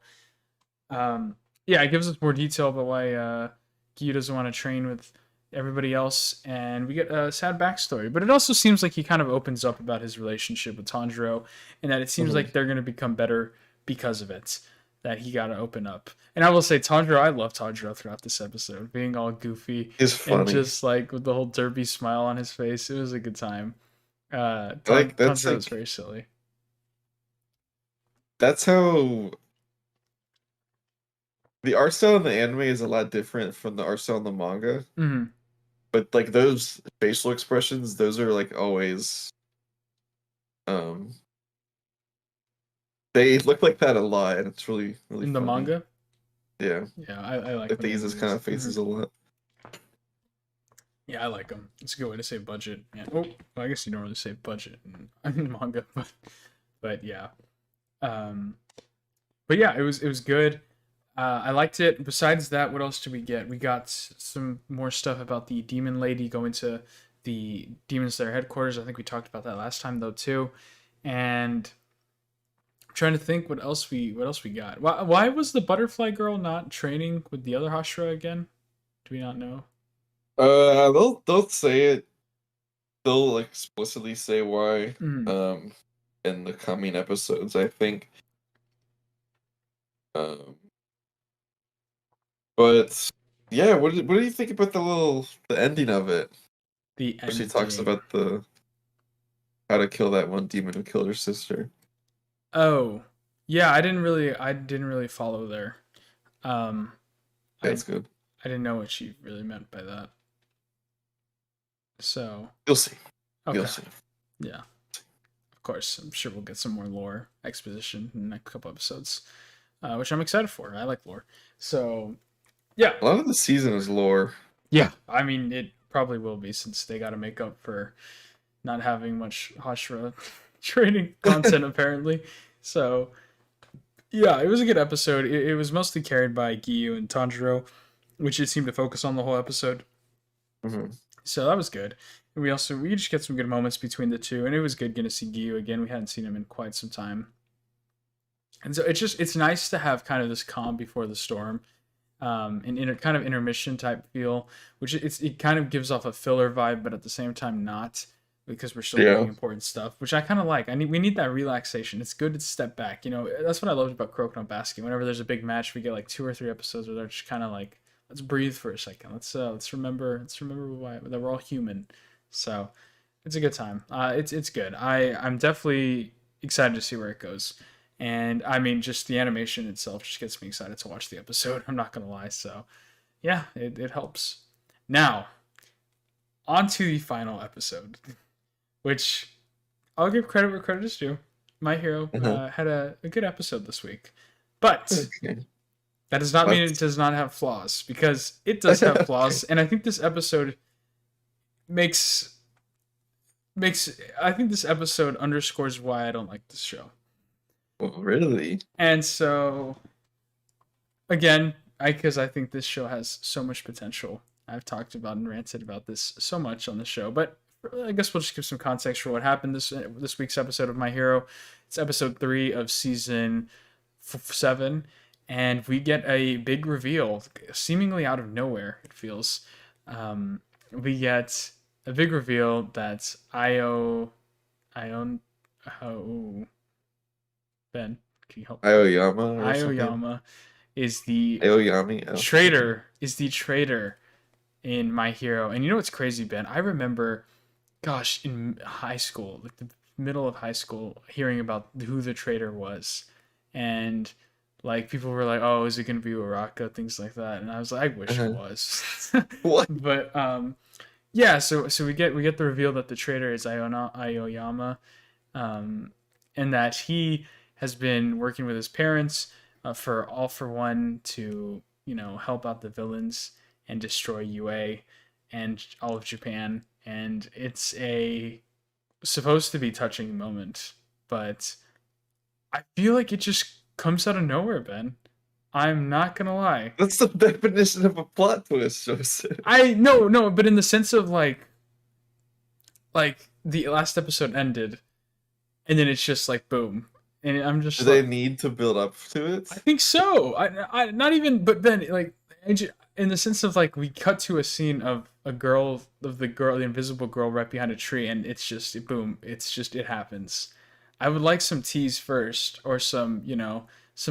yeah, it gives us more detail about why Gyu doesn't want to train with everybody else, and we get a sad backstory. But it also seems like he kind of opens up about his relationship with Tanjiro, and that it seems Mhm. like they're going to become better because of it. That he got to open up. And I will say, Tanjiro, I love Tanjiro throughout this episode, being all goofy It's and funny. just like with the whole derpy smile on his face. It was a good time. Like Tanjiro was very silly. that's how the art style in the anime is a lot different from the art style in the manga. Mm-hmm. But like those facial expressions, those are like always um they look like that a lot, and it's really In the funny. manga, Yeah, yeah, I like like when they they use do those kind this. of faces a lot. Yeah, I like them. It's a good way to save budget. Yeah. Oh, well, I guess you don't really save budget in manga, but yeah. Um, but yeah, it was good. I liked it. Besides that, what else did we get? We got some more stuff about the demon lady going to the Demon Slayer headquarters. I think we talked about that last time though too. And I'm trying to think what else we got. Why was the butterfly girl not training with the other Hashira again? Do we not know? They'll say it. They'll explicitly say why. Mm. Um, in the coming episodes, I think. Um, but yeah, what do you think about the ending of it? The Where she talks ending. about the how to kill that one demon who killed her sister. Oh, yeah. I didn't really follow there. Um, Yeah, I it's good. I didn't know what she really meant by that. So You'll see. You'll okay, see. yeah, of course. I'm sure we'll get some more lore exposition in the next couple episodes, which I'm excited for. I like lore. So yeah, A lot of the season is lore. yeah. I mean, it probably will be since they got to make up for not having much Hashira training content apparently. So yeah, it was a good episode. It was mostly carried by Giyu and Tanjiro, which it seemed to focus on the whole episode. Hmm. So that was good. And we just get some good moments between the two, and it was good getting to see Giyu again. We hadn't seen him in quite some time, and so it's nice to have kind of this calm before the storm, and in a kind of intermission type feel, which it kind of gives off a filler vibe, but at the same time not, because we're still Yeah. doing important stuff, which I kind of like. We need that relaxation. It's good to step back. That's what I loved about Kuroko no Basket. Whenever there's a big match, we get like 2 or 3 episodes where they're just kind of like, let's breathe for a second. Let's remember why that we're all human. So it's a good time. It's good. I'm definitely excited to see where it goes. And I mean, just the animation itself just gets me excited to watch the episode. I'm not gonna lie. So yeah, it helps. Now, on to the final episode, which I'll give credit where credit is due. My Hero Uh-huh. had a good episode this week, but Okay. that does not mean it But does not have flaws, because it does have flaws, and I think this episode makes I think this episode underscores why I don't like this show. well, really? And so again, because I think this show has so much potential. I've talked about and ranted about this so much on the show, but I guess we'll just give some context for what happened this week's episode of My Hero. It's episode 3 of season 7, and we get a big reveal, seemingly out of nowhere. It feels. We get a big reveal that Ion, oh, Ben, can you help? Aoyama or something? Aoyama is the Aoyami? Oh. traitor in My Hero. And you know what's crazy, Ben? I remember, gosh, in high school, like the middle of high school, hearing about who the traitor was, and like people were like, "Oh, is it gonna be Uraka?" Things like that, and I was like, "I wish it Uh-huh. was." What? But yeah. So we get the reveal that the traitor is Aoyama, and that he has been working with his parents for All for One to help out the villains and destroy UA and all of Japan. And it's a supposed to be touching moment, but I feel like it just comes out of nowhere, Ben. I'm not gonna lie. That's the definition of a plot twist, Joseph. I no, but in the sense of like the last episode ended, and then it's just like boom, and I'm Do just they like, need to build up to it? I think so. I not even, but then like in the sense of like we cut to a scene of the invisible girl right behind a tree, and it's just boom. It's just it happens. I would like some tease first, or some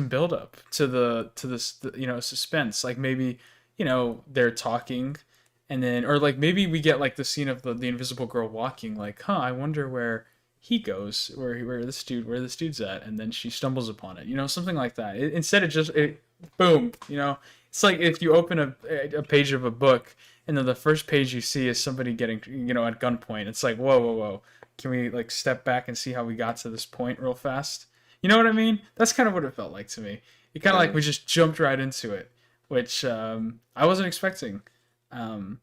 build up to this suspense. Like maybe they're talking, and then or like maybe we get like the scene of the invisible girl walking. Like, huh? I wonder where he goes, where this dude's at, and then she stumbles upon it, something like that. Instead of just boom, it's like if you open a page of a book, and then the first page you see is somebody getting at gunpoint. It's like, whoa, can we like step back and see how we got to this point real fast? You know what I mean? That's kind of what it felt like to me. It kind of like we just jumped right into it, which I wasn't expecting. um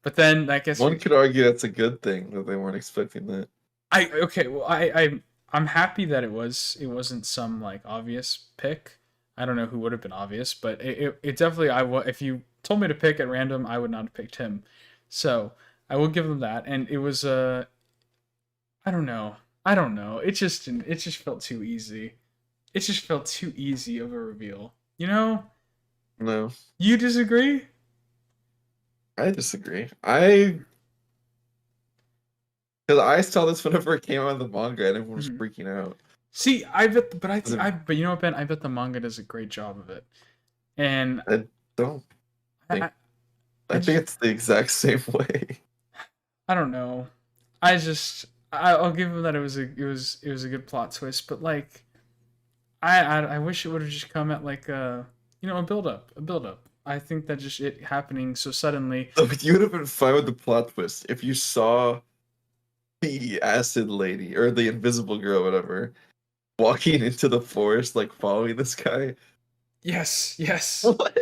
but then I guess One could argue that's a good thing that they weren't expecting that. okay, well, I'm happy that it wasn't some like obvious pick. I don't know who would have been obvious, but it definitely if you told me to pick at random, I would not have picked him. So I will give them that, and it was I don't know, it just felt too easy. It just felt too easy of a reveal. No, You disagree? I disagree. Because I saw this whenever it came out of the manga and everyone was Mhm. freaking out. See, I bet, but Was it- but you know what, Ben? I bet the manga does a great job of it, and I don't I, think. I, I I think just it's the exact same way. I don't know. I'll give him that it was a good plot twist, but like I wish it would have just come at like a build up, I think that just it happening so suddenly. So you would have been fine with the plot twist if you saw the acid lady or the invisible girl, whatever, walking into the forest, like following this guy. Yes, yes, What?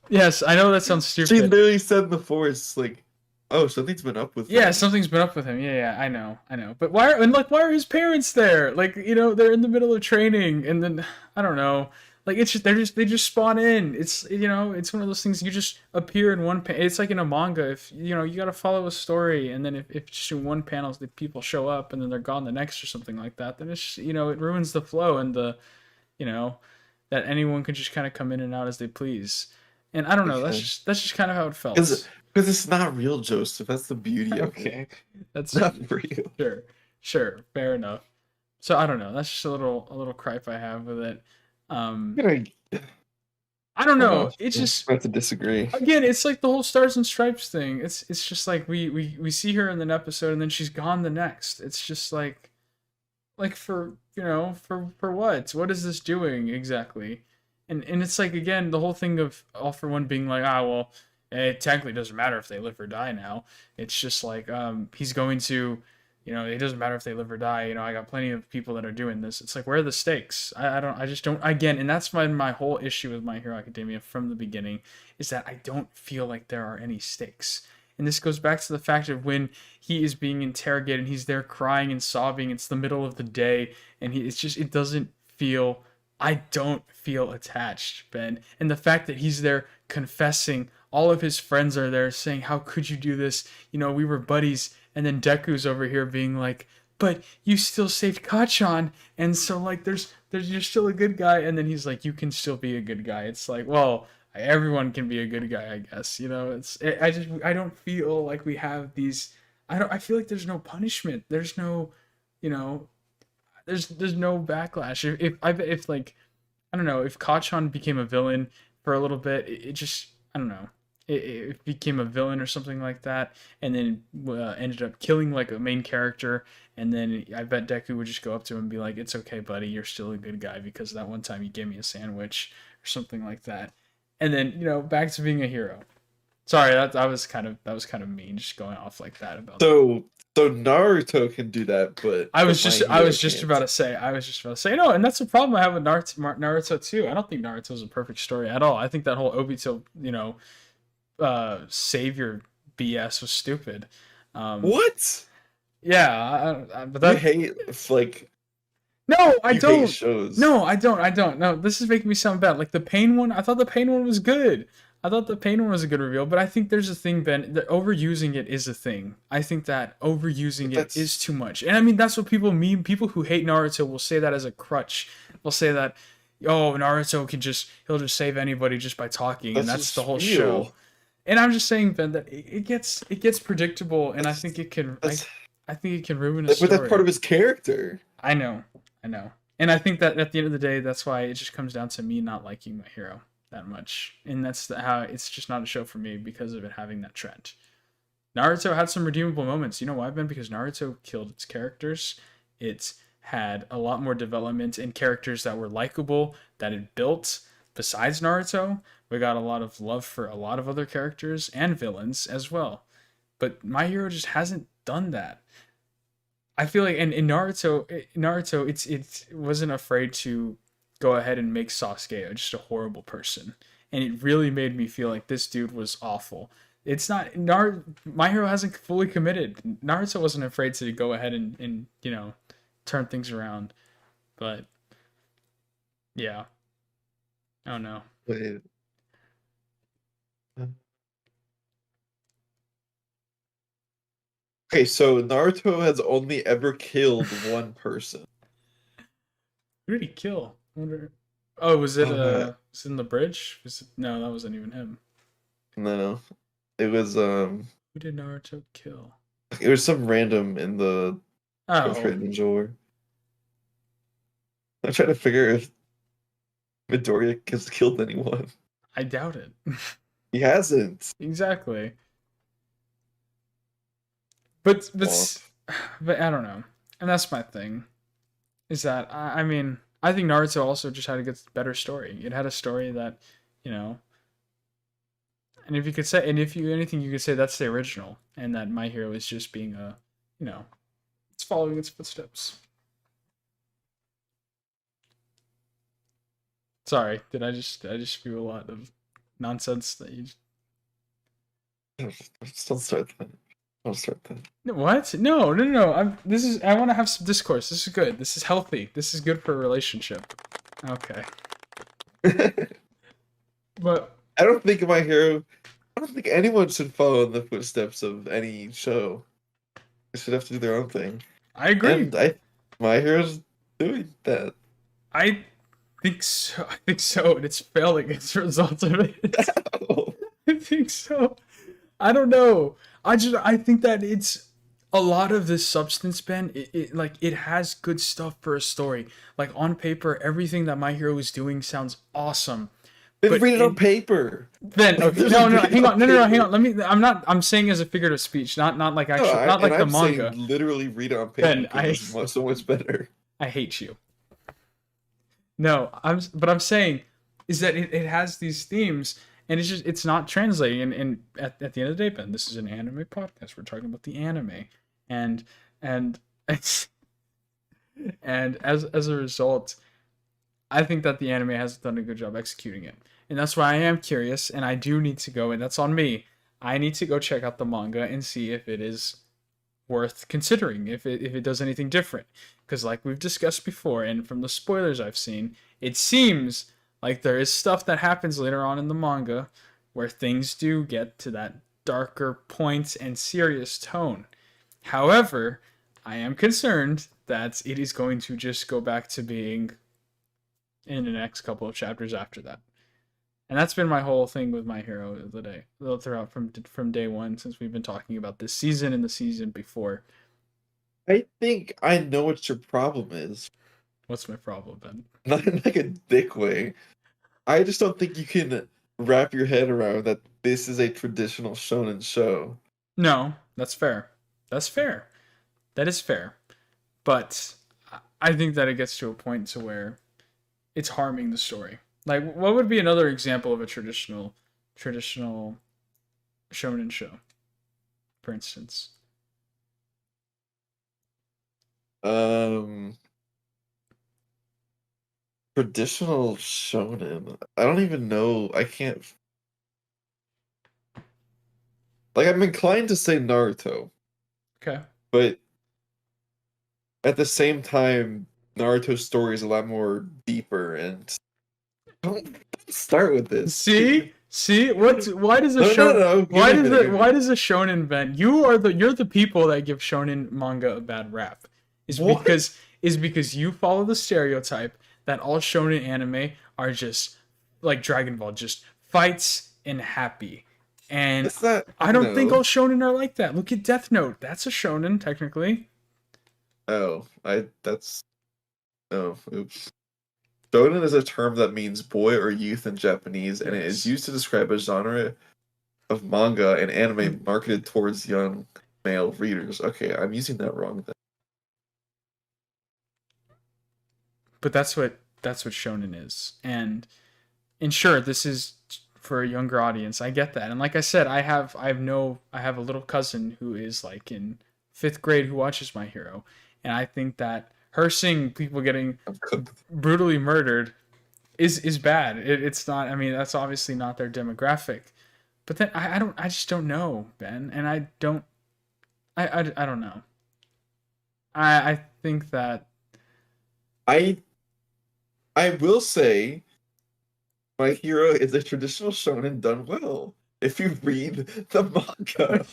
yes. I know that sounds She stupid. literally said in the forest, like, "Oh, something's been up with Yeah, him." something's been up with him. Yeah, yeah, I know. But why? And like, why are his parents there? Like, they're in the middle of training, and then I don't know. Like, it's just they just spawn in. It's it's one of those things you just appear in one. It's like in a manga. If you got to follow a story, and then if just in one panel the people show up and then they're gone the next or something like that, then it's just, it ruins the flow and the you know that anyone can just kind of come in and out as they please. And I don't know. Okay. That's just kind of how it Because felt. because it's not real, Joseph. That's the beauty of it. Okay, that's Not real. sure, sure, fair enough. So I don't know. That's just a little gripe I have with it. Um, I I don't don't know. know. It's I just have to disagree. again, it's like the whole stars and stripes thing. It's just like we see her in an episode and then she's gone the next. It's just like for for what? What is this doing exactly? And it's like again the whole thing of All for One being like, well, it technically doesn't matter if they live or die now. It's just like he's going to, it doesn't matter if they live or die. I got plenty of people that are doing this. It's like, where are the stakes? I just don't, again, and that's my whole issue with My Hero Academia from the beginning, is that I don't feel like there are any stakes. And this goes back to the fact of when he is being interrogated and he's there crying and sobbing. It's the middle of the day, and it's just, it doesn't feel, I don't feel attached, Ben. And the fact that he's there confessing, all of his friends are there saying, how could you do this? We were buddies. And then Deku's over here being like, but you still saved Kachan. And so like there's you're still a good guy. And then he's like, you can still be a good guy. It's like, well, everyone can be a good guy, I guess. I don't feel like we have these. I feel like there's no punishment. There's no, you know, there's no backlash. If like, I don't know, if Kachan became a villain for a little bit, it just, I don't know, it became a villain or something like that, and then ended up killing like a main character, and then I bet Deku would just go up to him and be like, "It's okay, buddy, you're still a good guy because that one time you gave me a sandwich or something like that," and then back to being a hero. Sorry, that was kind of mean, just going off like that about. So so Naruto can do that, but My I Hero was just can't. about to say, no, and that's the problem I have with Naruto too. I don't think Naruto is a perfect story at all. I think that whole Obito, savior BS was stupid. Um, What? yeah, but You that hate like no, I you hate don't. shows. No, I don't. I don't. No, this is making me sound bad. Like the pain one, I thought the pain one was good. I thought the pain one was a good reveal, but I think there's a thing, Ben, that overusing it is a thing. I think that overusing But it that's is too much. And I mean, that's what people mean. People who hate Naruto will say that as a crutch. They'll say that, oh, Naruto he'll just save anybody just by talking, and that's that's just the whole show. real. And I'm just saying, Ben, that it gets predictable, and I think That's it can, that's I think it can ruin a but that's part story. of his character. I know, I know. And I think that at the end of the day, that's why it just comes down to me not liking My Hero that much. And that's how it's just not a show for me because of it having that trend. Naruto had some redeemable moments. You know why, Ben? Because Naruto killed its characters. It had a lot more development in characters that were likable, that it built. Besides Naruto, we got a lot of love for a lot of other characters and villains as well. But My Hero just hasn't done that. I feel like in Naruto, it wasn't afraid to go ahead and make Sasuke just a horrible person, and it really made me feel like this dude was awful. It's not My Hero hasn't fully committed. Naruto wasn't afraid to go ahead and turn things around, but yeah, I don't know. Wait. Okay, so Naruto has only ever killed one person. Who did he kill? I wonder. Oh, Uh, was it in the bridge? No, that wasn't even him. no, it was Who did Naruto kill? some random in the Oh, Fourth Ninja War. I'm trying to figure if Midoriya has killed anyone. I doubt it. He hasn't. Exactly. But Womp. but but I don't know. And that's my thing. Is that I mean I think Naruto also just had a good better story. It had a story that you know And if you could say, and if you anything, you could say that's the original, and that My Hero is just being a, you know, it's following its footsteps. Sorry, did I just spew a lot of nonsense that you? Don't start that. Don't start What? No, no, no, no. I want to have some discourse. This is good. This is healthy. This is good for a relationship. Okay. that. But I don't think My Hero. I don't think anyone should follow in the footsteps of any show. They should have to do their own thing. I agree. And My Hero's doing that. I think so. I think so, and it's failing as a result of it. I think so. I don't know. I think that it's a lot of this substance, Ben. It has good stuff for a story. Like on paper, everything that My Hero is doing sounds awesome. Then But read it on paper. then okay, no, no, hang on, no, no, no, hang on. Let me. I'm saying as a figurative speech, not like actual, not like the manga. Saying literally read it on paper. Ben, it's so much better. I hate you. No, but I'm saying is that it has these themes and it's not translating and at the end of the day, Ben, this is an anime podcast. We're talking about the anime. And and and as a result, I think that the anime hasn't done a good job executing it. And that's why I am curious and I do need to go, and that's on me. I need to go check out the manga and see if it is worth considering, if it does anything different, because like we've discussed before and from the spoilers I've seen, it seems like there is stuff that happens later on in the manga where things do get to that darker point and serious tone. However, I am concerned that it is going to just go back to being in the next couple of chapters after that. And that's been my whole thing with My Hero of the Day, throughout from day one, since we've been talking about this season and the season before. I think I know what your problem is. What's my problem, Ben? Not in like a dick way. I just don't think you can wrap your head around that this is a traditional shonen show. No, that's fair. That's fair. That is fair. But I think that it gets to a point to where it's harming the story. Like, what would be another example of a traditional shonen show, for instance? Traditional shonen. I don't even know. I can't. Like, I'm inclined to say Naruto, Okay. but at the same time, Naruto's story is a lot more deeper. And don't start with this. See, why does a why does a shonen Ben? You're the people that give shonen manga a bad rap. What? Because you follow the stereotype that all shonen anime are just like Dragon Ball, just fights and happy. And I don't think all shonen are like that. Look at Death Note. That's a shonen technically. Oh, oops. Shonen is a term that means boy or youth in Japanese, and it is used to describe a genre of manga and anime marketed towards young male readers. Okay, I'm using that wrong then. But that's what shonen is. And sure, this is for a younger audience. I get that. And like I said, I have a little cousin who is like in 5th grade who watches My Hero, and I think that her seeing people getting brutally murdered is bad. It's not. I mean, that's obviously not their demographic. But then I just don't know, Ben, and I don't know. I think that I will say My Hero is a traditional shonen done well. If you read the manga.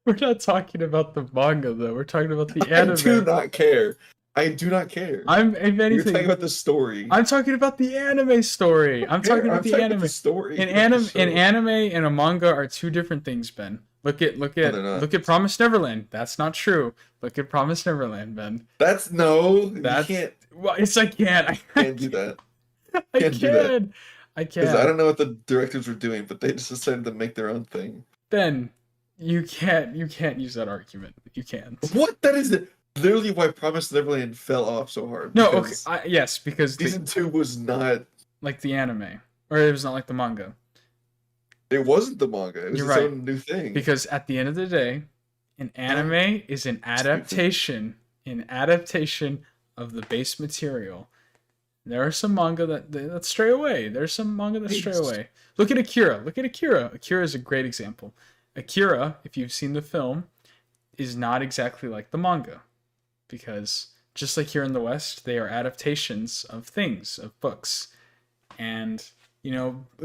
We're not talking about the manga though. We're talking about the anime. I do not care. If anything, you're talking about the story. I'm talking about the anime story. I'm talking about the anime. The story. An anime and a manga are two different things, Ben. Look at Promised Neverland. That's not true. Look at Promised Neverland, Ben. You can't. Well, it's I can't. I can't do that. I can. Because I don't know what the directors were doing, but they just decided to make their own thing. Ben, you can't use that argument. You can't. What? That is literally why Promised Neverland fell off so hard. No, okay. Yes, because season 2 was not like the anime, or it was not like the manga. It wasn't the manga. It was You're its right. own new thing. Because at the end of the day, an anime is Stupid. an adaptation of the base material. There are some manga that stray away. There's some manga that stray Nice. away. Look at Akira. Look at Akira. Akira is a great example. Akira, if you've seen the film, is not exactly like the manga because just like here in the West, they are adaptations of things, of books. And,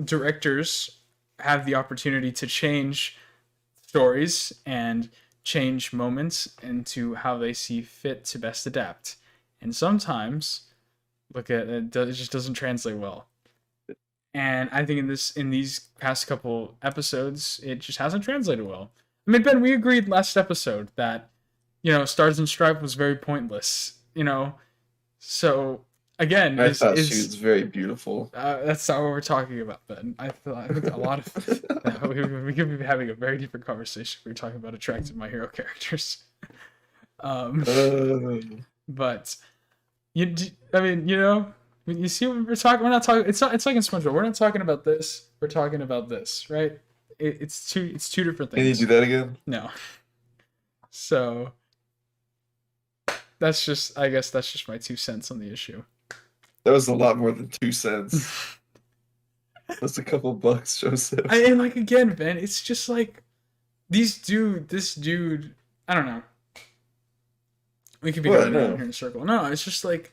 directors have the opportunity to change stories and change moments into how they see fit to best adapt. And sometimes, look at it, it just doesn't translate well. And I think in these past couple episodes, it just hasn't translated well. I mean, Ben, we agreed last episode that Stars and Stripe was very pointless. So again, I thought she is was very beautiful. that's not what we're talking about, Ben. I think a lot of we could be having a very different conversation if we are talking about attractive My Hero characters. Uh, But I mean, you see what we're talking. We're not talking. It's like in SpongeBob. We're not talking about this. We're talking about this, right? It's two different can you things. do that again? No. So I guess that's just my 2 cents on the issue. That was a lot more than 2 cents. That's a couple bucks, Joseph. And like again, Ben, it's just like this dude. I don't know. We could be going around here in a circle. No, it's just like,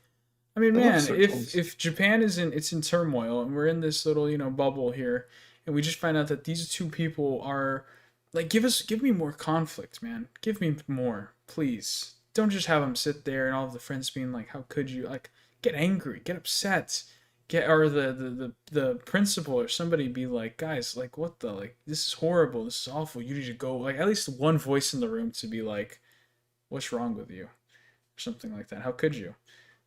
I mean, man, if Japan is in turmoil and we're in this little bubble here, and we just find out that these two people are like, give me more conflict, man. Give me more, please. Don't just have them sit there and all of the friends being like, how could you, like, get angry, get upset, or the principal or somebody be like, guys, like, what the, like, this is horrible, this is awful, you need to go, like, at least one voice in the room to be like, what's wrong with you, or something like that. How could you?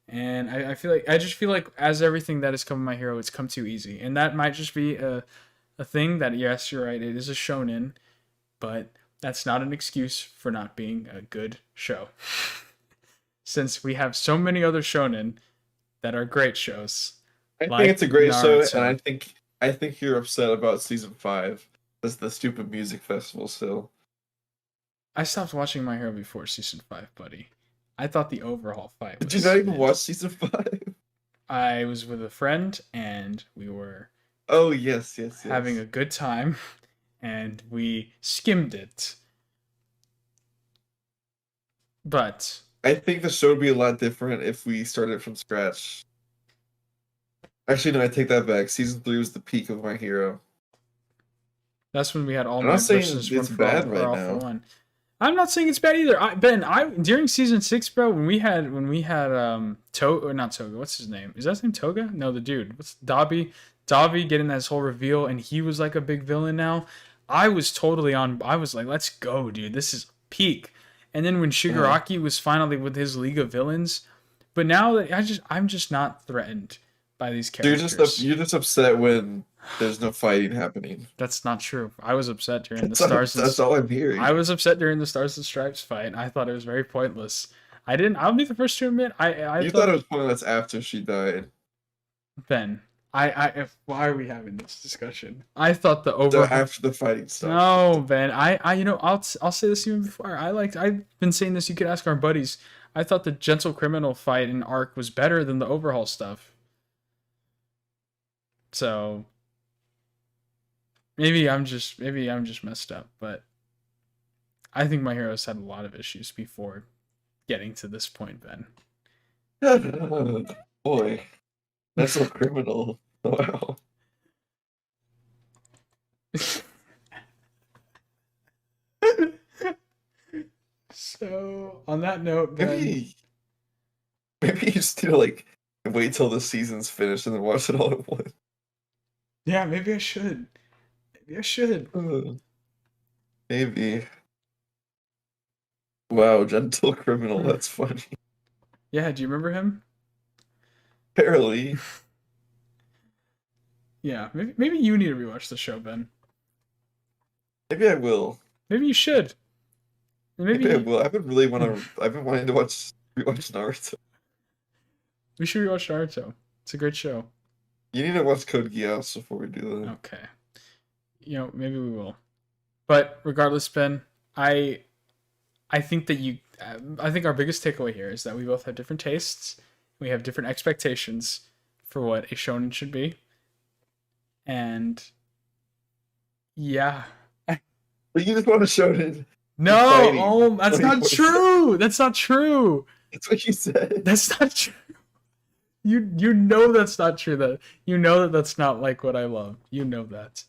And I just feel like as everything that has come in My Hero, it's come too easy, and that might just be a thing that, yes, you're right, it is a shonen, but that's not an excuse for not being a good show. Since we have so many other shonen that are great shows. I think it's a great Naruto. show, and I think you're upset about season 5. That's the stupid music festival still. I stopped watching My Hero before season 5, buddy. I thought the overhaul fight was... Did you not even watch season 5? I was with a friend, and we were... Oh, yes. Having a good time, and we skimmed it. But... I think the show would be a lot different if we started from scratch. Actually, no, I take that back. Season 3 was the peak of My Hero. That's when we had All I'm Might not saying versus it's bad right All now. for One. I'm not saying it's bad either. During season 6, bro, when we had Toga, or not Toga, what's his name? Is that his name Toga? No, the dude. What's Dobby? Dobby getting this whole reveal, and he was like a big villain now. I was totally on. I was like, let's go, dude. This is peak. And then when Shigaraki was finally with his League of Villains, but now that I'm just not threatened by these characters. You're just upset when there's no fighting happening. That's not true. I was upset during the Stars. That's all I'm hearing. I was upset during the Stars and Stripes fight. I thought it was very pointless. I'll be the first to admit. You thought it was pointless after she died. Ben, why are we having this discussion? I thought after the fighting stopped. No, Ben. I'll say this even before. I've been saying this. You could ask our buddies. I thought the Gentle Criminal fight in Arc was better than the overhaul stuff. So maybe I'm just messed up, but I think My Hero's had a lot of issues before getting to this point, Ben. Boy, that's so criminal. Wow. So on that note, Ben, maybe you just need to like wait till the season's finished and then watch it all at once. Yeah, maybe I should. Maybe. Wow, Gentle Criminal, that's funny. Yeah, do you remember him? Barely. Yeah, maybe you need to rewatch the show, Ben. Maybe I will. Maybe you should. Maybe I will. I've been wanting to rewatch Naruto. We should rewatch Naruto. It's a great show. You need to watch Code Geass before we do that. Okay. maybe we will. But regardless, Ben, I I think that I think our biggest takeaway here is that we both have different tastes. We have different expectations for what a shonen should be, and yeah. But you just want to show it. No, Fighting. that's not 24/7. true. That's not true. That's what you said. That's not true. You know that's not true. That you know that that's not like what I love. You know that.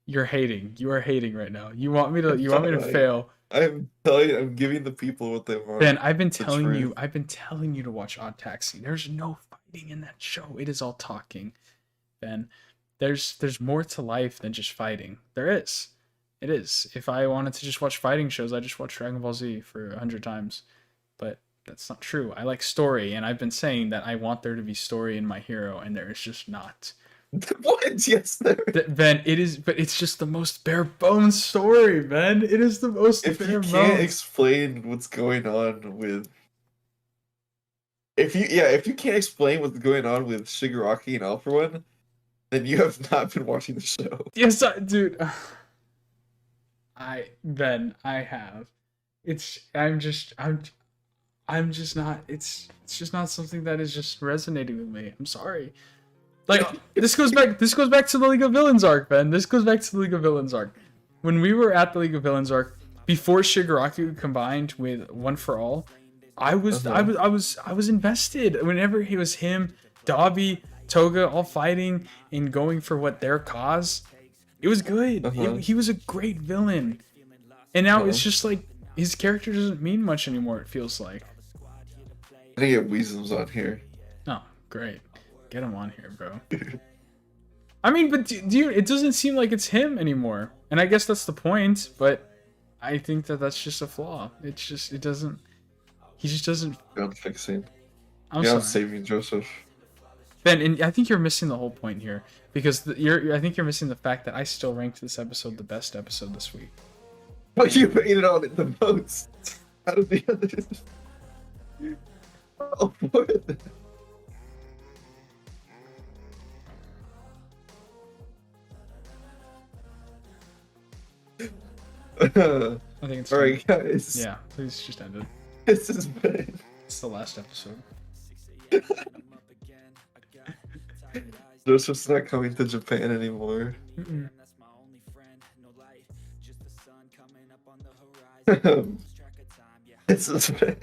You're hating. You are hating right now. You want me to fail. I'm telling you, I'm giving the people what they want. Ben, I've been The telling you, truth. I've been telling you to watch Odd Taxi. There's no fighting in that show. It is all talking. Ben, there's more to life than just fighting. There is. It is. If I wanted to just watch fighting shows, I just watch Dragon Ball Z for 100 times. But that's not true. I like story, and I've been saying that I want there to be story in My Hero, and there is just not. What? Yes, there. Ben, it is, but it's just the most bare bones story, Ben. It is the most If bare you bones. can't explain what's going on with, if you can't explain what's going on with Shigaraki and All for One, then you have not been watching the show. Yes, dude. I have. I'm just not. It's just not something that is just resonating with me. I'm sorry. Like this goes back to the League of Villains arc, Ben. This goes back to the League of Villains arc. When we were at the League of Villains arc, before Shigaraki combined with One for All, I was invested. Whenever he was him, Dabi, Toga all fighting and going for what their cause, it was good. He was a great villain. And now it's just like his character doesn't mean much anymore, it feels like. I think get Weasel's on here. Oh, great. Get him on here, bro. I mean, but it doesn't seem like it's him anymore. And I guess that's the point, but I think that that's just a flaw. He just doesn't. Beyond fixing. I'm Beyond sorry. saving Joseph. Ben, and I think you're missing the whole point here because I think you're missing the fact that I still ranked this episode the best episode this week. But you rated on it the most. Out of the others. Oh, what? I think it's Alright, guys. Yeah, please just end it. This has been. It's the last episode. Joseph's not coming to Japan anymore. Mm-mm. This has been.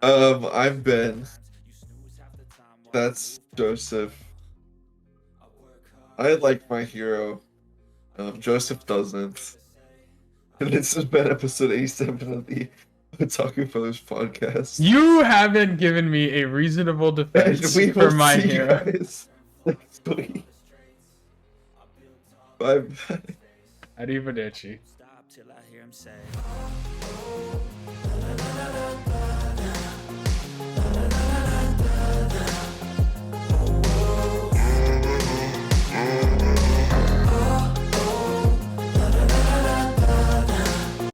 I'm Ben. That's Joseph. I like My Hero. Joseph doesn't. And this has been episode 87 of the Otaku Brothers podcast. You haven't given me a reasonable defense And we for will My see you Hero. guys next week. Bye bye. Arrivederci. Stop till I hear him say